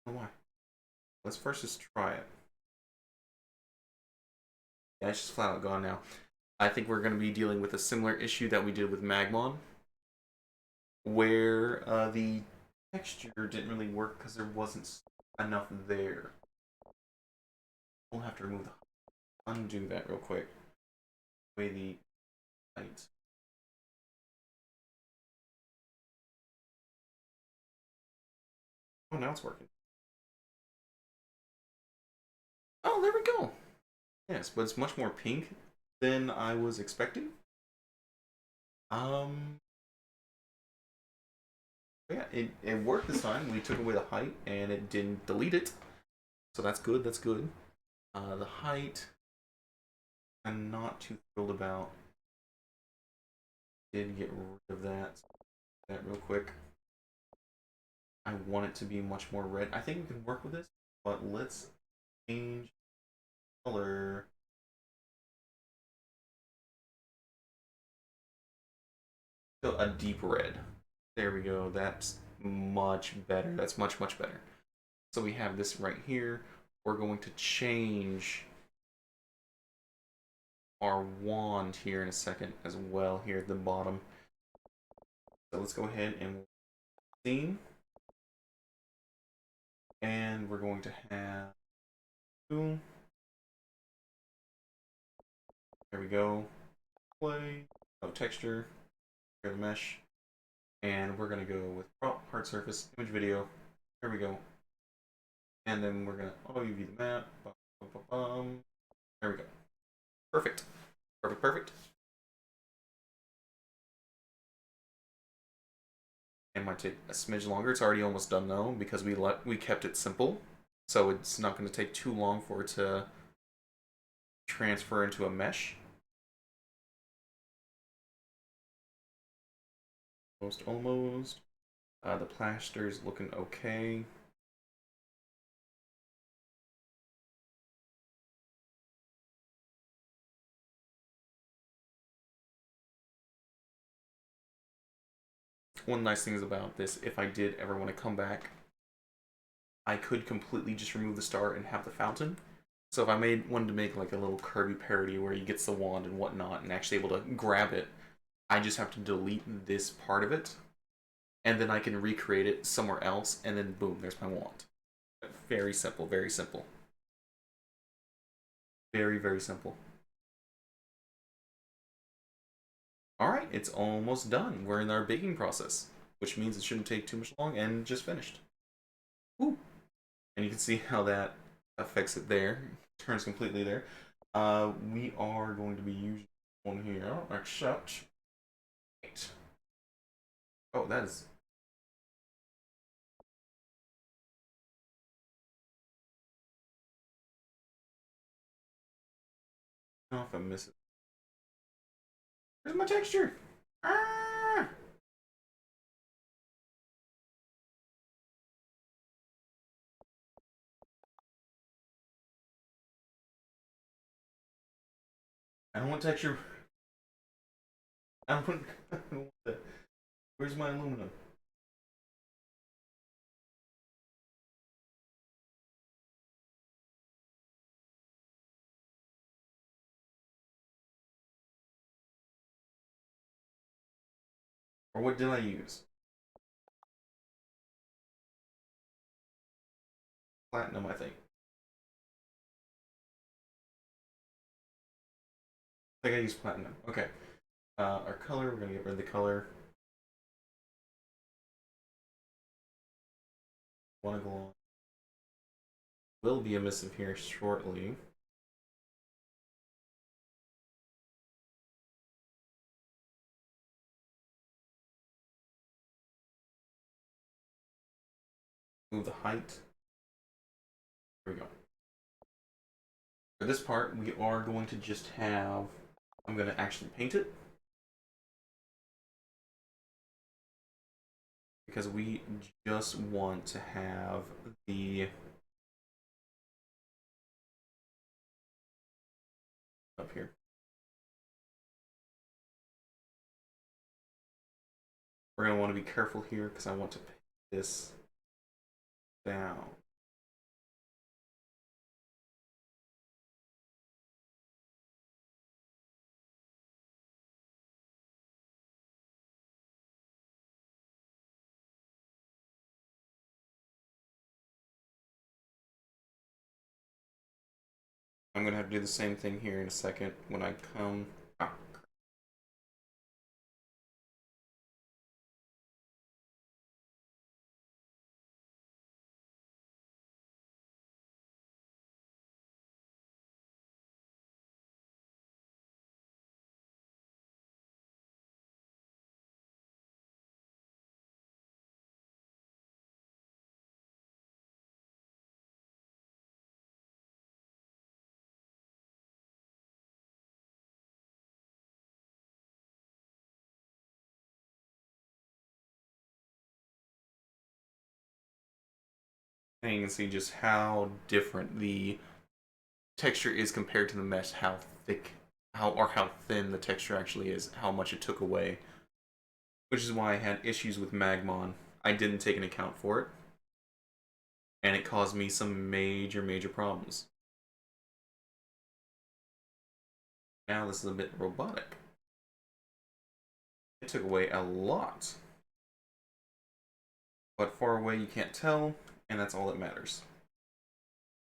Oh, why? Let's first just try it. Yeah, it's just flat out gone now. I think we're going to be dealing with a similar issue that we did with Magmon, where the texture didn't really work because there wasn't enough there. We'll have to remove the undo that real quick. Way the light. Oh, now it's working. Oh, Oh, there we go. Yes, but it's much more pink than I was expecting. Um, yeah, it worked this time. We took away the height and it didn't delete it. So that's good, that's good. The height, I'm not too thrilled about. Did get rid of that real quick. I want it to be much more red. I think we can work with this, but let's change color. So a deep red. There we go. That's much better. That's much, much better. So we have this right here. We're going to change our wand here in a second as well here at the bottom. So let's go ahead and theme. And we're going to have boom. There we go. Play. Oh, texture. Here the mesh. And we're gonna go with prop, hard surface, image video. There we go. And then we're gonna auto UV the map. There we go. Perfect. Perfect, perfect. It might take a smidge longer. It's already almost done though, because we kept it simple. So it's not gonna take too long for it to transfer into a mesh. Almost. The plaster's looking okay. One nice thing is about this, if I did ever want to come back, I could completely just remove the star and have the fountain. So if I wanted to make like a little Kirby parody where he gets the wand and whatnot and actually able to grab it, I just have to delete this part of it, and then I can recreate it somewhere else, and then boom, there's my wand. Very simple, very simple. Very, very simple. Alright, it's almost done. We're in our baking process, which means it shouldn't take too much long, and just finished. Woo! And you can see how that affects it there. Turns completely there. We are going to be using one here, except... Oh, that is... I don't know if I miss it. Where's my texture? Ah! I don't want texture. I don't want, I don't want that. Where's my aluminum? Or what did I use? Platinum, I think. I think I used platinum. Okay. Our color, we're gonna get rid of the color. Wanna go on. Will be emissive here shortly. Move the height. There we go. For this part, we are going to just have, I'm gonna actually paint it. Because we just want to have the up here. We're going to want to be careful here because I want to paint this down. I'm going to have to do the same thing here in a second when I come. Ah, And you can see just how different the texture is compared to the mesh, how thick, how thin the texture actually is, how much it took away. Which is why I had issues with Magmon. I didn't take an account for it, and it caused me some major problems. Now this is a bit robotic. It took away a lot. But far away you can't tell, and that's all that matters.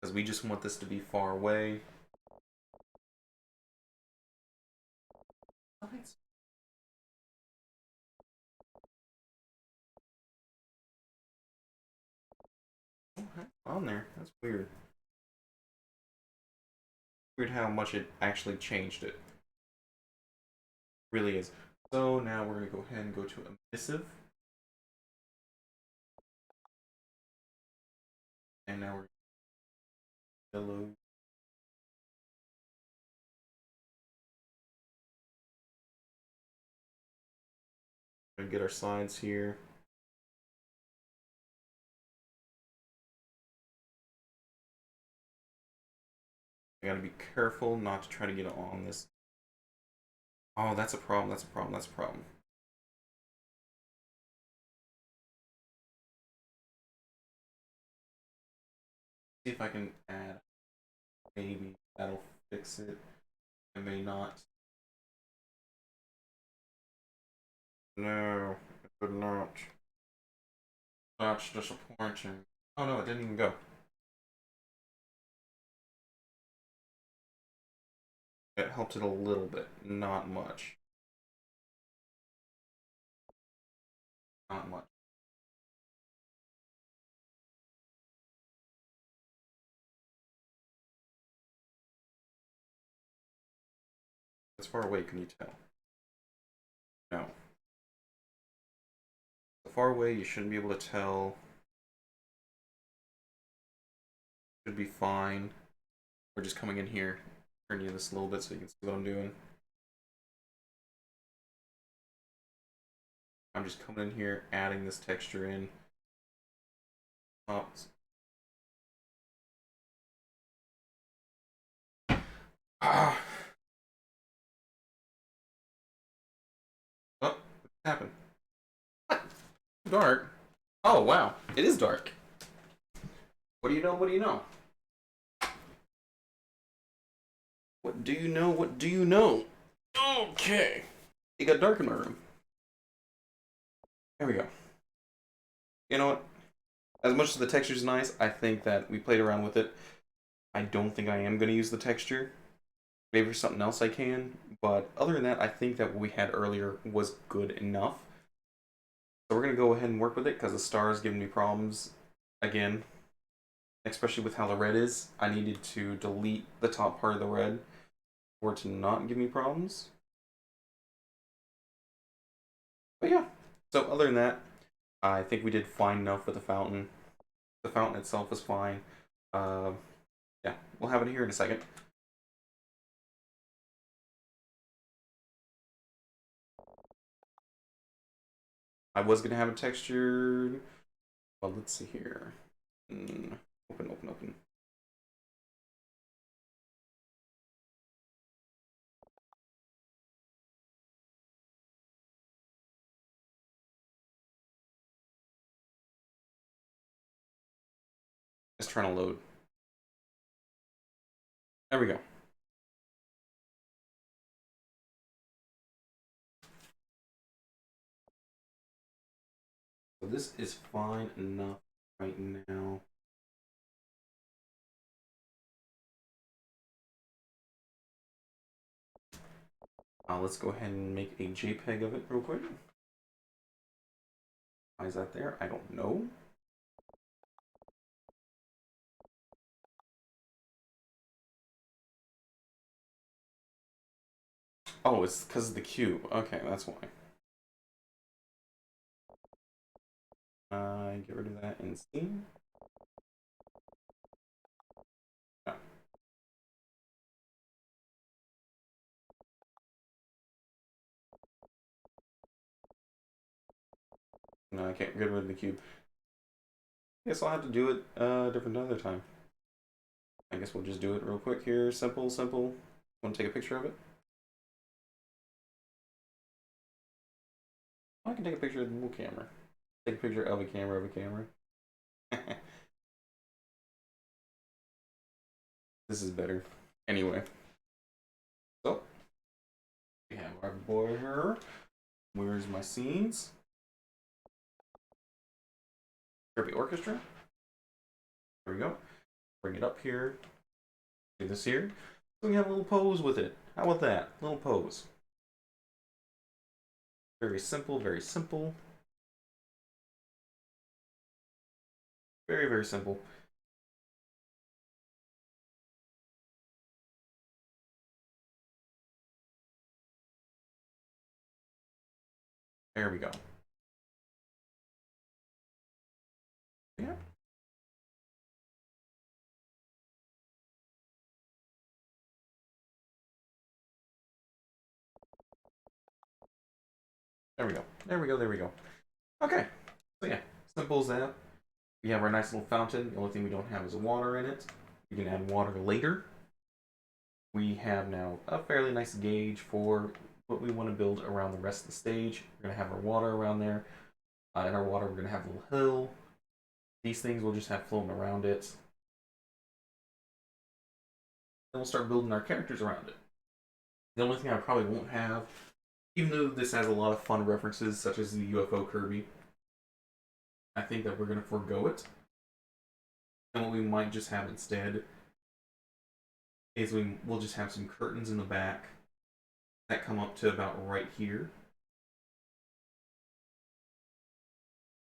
Because we just want this to be far away. On there. That's weird. Weird how much it actually changed it. Really is. So now we're going to go ahead and go to emissive. And now we're yellow. We're going to get our sides here. I gotta be careful not to try to get on this. Oh, that's a problem, that's a problem, that's a problem. See if I can add, maybe that'll fix it. It may not. No, it would not. That's disappointing. Oh no, it didn't even go. It helped it a little bit, not much. Not much. As far away can you tell? No. So far away you shouldn't be able to tell. Should be fine. We're just coming in here, turning this a little bit so you can see what I'm doing. I'm just coming in here, adding this texture in. Ah! Oh, what happened? What? Dark? Oh, wow. It is dark. What do you know? What do you know? What do you know? What do you know? Okay. It got dark in my room. There we go. You know what? As much as the texture is nice, I think that we played around with it. I don't think I am going to use the texture. Maybe for something else I can. But other than that, I think that what we had earlier was good enough. So we're going to go ahead and work with it because the star is giving me problems again. Especially with how the red is. I needed to delete the top part of the red for it to not give me problems. But yeah. So other than that, I think we did fine enough with the fountain. The fountain itself was fine. Yeah, we'll have it here in a second. I was gonna have a texture. Well, let's see here. Open, open, open. Just trying to load. There we go. So this is fine enough right now. Let's go ahead and make a JPEG of it real quick. Why is that there? I don't know. Oh, it's because of the cube. Okay, that's why. Get rid of that in Steam. No. No, I can't get rid of the cube. I guess I'll have to do it different another time. I guess we'll just do it real quick here. Simple, simple. Want to take a picture of it? I can take a picture of the little camera. Take a picture of a camera of a camera. This is better. Anyway. So, we have our boy here. Where's my scenes? Kirby Orchestra. There we go. Bring it up here. Do this here. So we have a little pose with it. How about that? Little pose. Very simple, very simple. Very, very simple. There we go. Yeah. There we go. There we go. There we go. Okay. So yeah, simple as that. We have our nice little fountain. The only thing we don't have is water in it. We can add water later. We have now a fairly nice gauge for what we want to build around the rest of the stage. We're going to have our water around there. In our water, we're going to have a little hill. These things we'll just have floating around it. Then we'll start building our characters around it. The only thing I probably won't have, even though this has a lot of fun references, such as the UFO Kirby, I think that we're going to forego it. And what we might just have instead is we'll just have some curtains in the back that come up to about right here.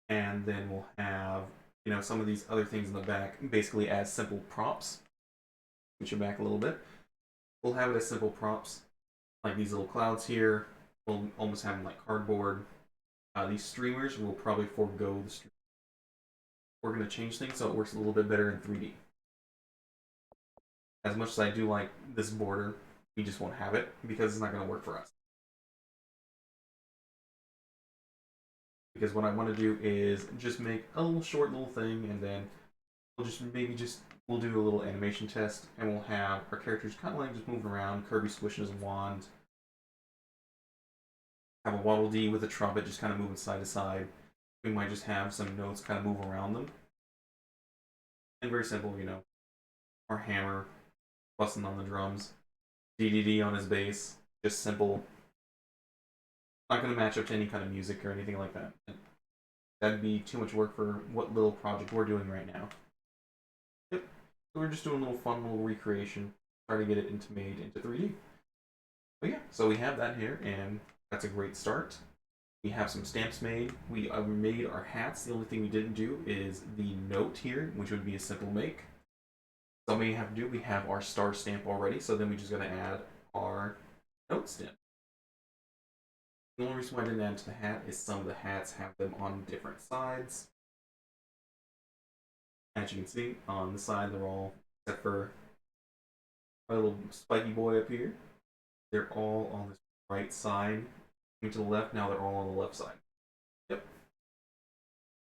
And then we'll have, some of these other things in the back basically as simple props. Switch it back a little bit. We'll have it as simple props, like these little clouds here. We'll almost have them like cardboard. These streamers, we'll probably forego the streamers. We're going to change things so it works a little bit better in 3D. As much as I do like this border, we just won't have it because it's not going to work for us. Because what I want to do is just make a little short little thing, and then we'll do a little animation test, and we'll have our characters kind of like just moving around. Kirby squishing his wand. Have a Waddle Dee with a trumpet just kind of moving side to side. We might just have some notes kind of move around them. And very simple, our hammer busting on the drums, DDD on his bass, just simple. Not going to match up to any kind of music or anything like that. That'd be too much work for what little project we're doing right now. Yep. So we're just doing a little fun little recreation, try to get it made into 3D. But yeah, so we have that here, and that's a great start. We have some stamps made. We made our hats. The only thing we didn't do is the note here, which would be a simple make. So we have to do, we have our star stamp already, so then we just gotta add our note stamp. The only reason why I didn't add to the hat is some of the hats have them on different sides. As you can see, on the side they're all, except for my little spiky boy up here, they're all on this right side. To the left, now they're all on the left side. Yep.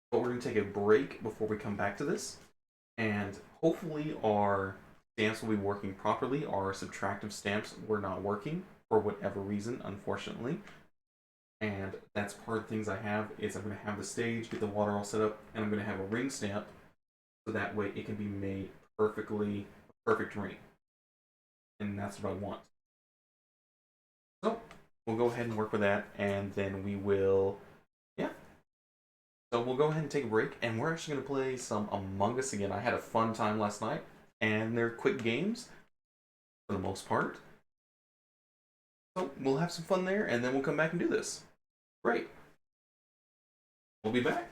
But we're going to take a break before we come back to this, and hopefully our stamps will be working properly. Our subtractive stamps were not working for whatever reason, unfortunately. And that's part of the things I have is I'm going to have the stage, get the water all set up, and I'm going to have a ring stamp so that way it can be made perfectly, perfect ring. And that's what I want. So we'll go ahead and work with that, and then we will, yeah. So we'll go ahead and take a break, and we're actually going to play some Among Us again. I had a fun time last night, and they're quick games for the most part. So we'll have some fun there, and then we'll come back and do this. Great. We'll be back.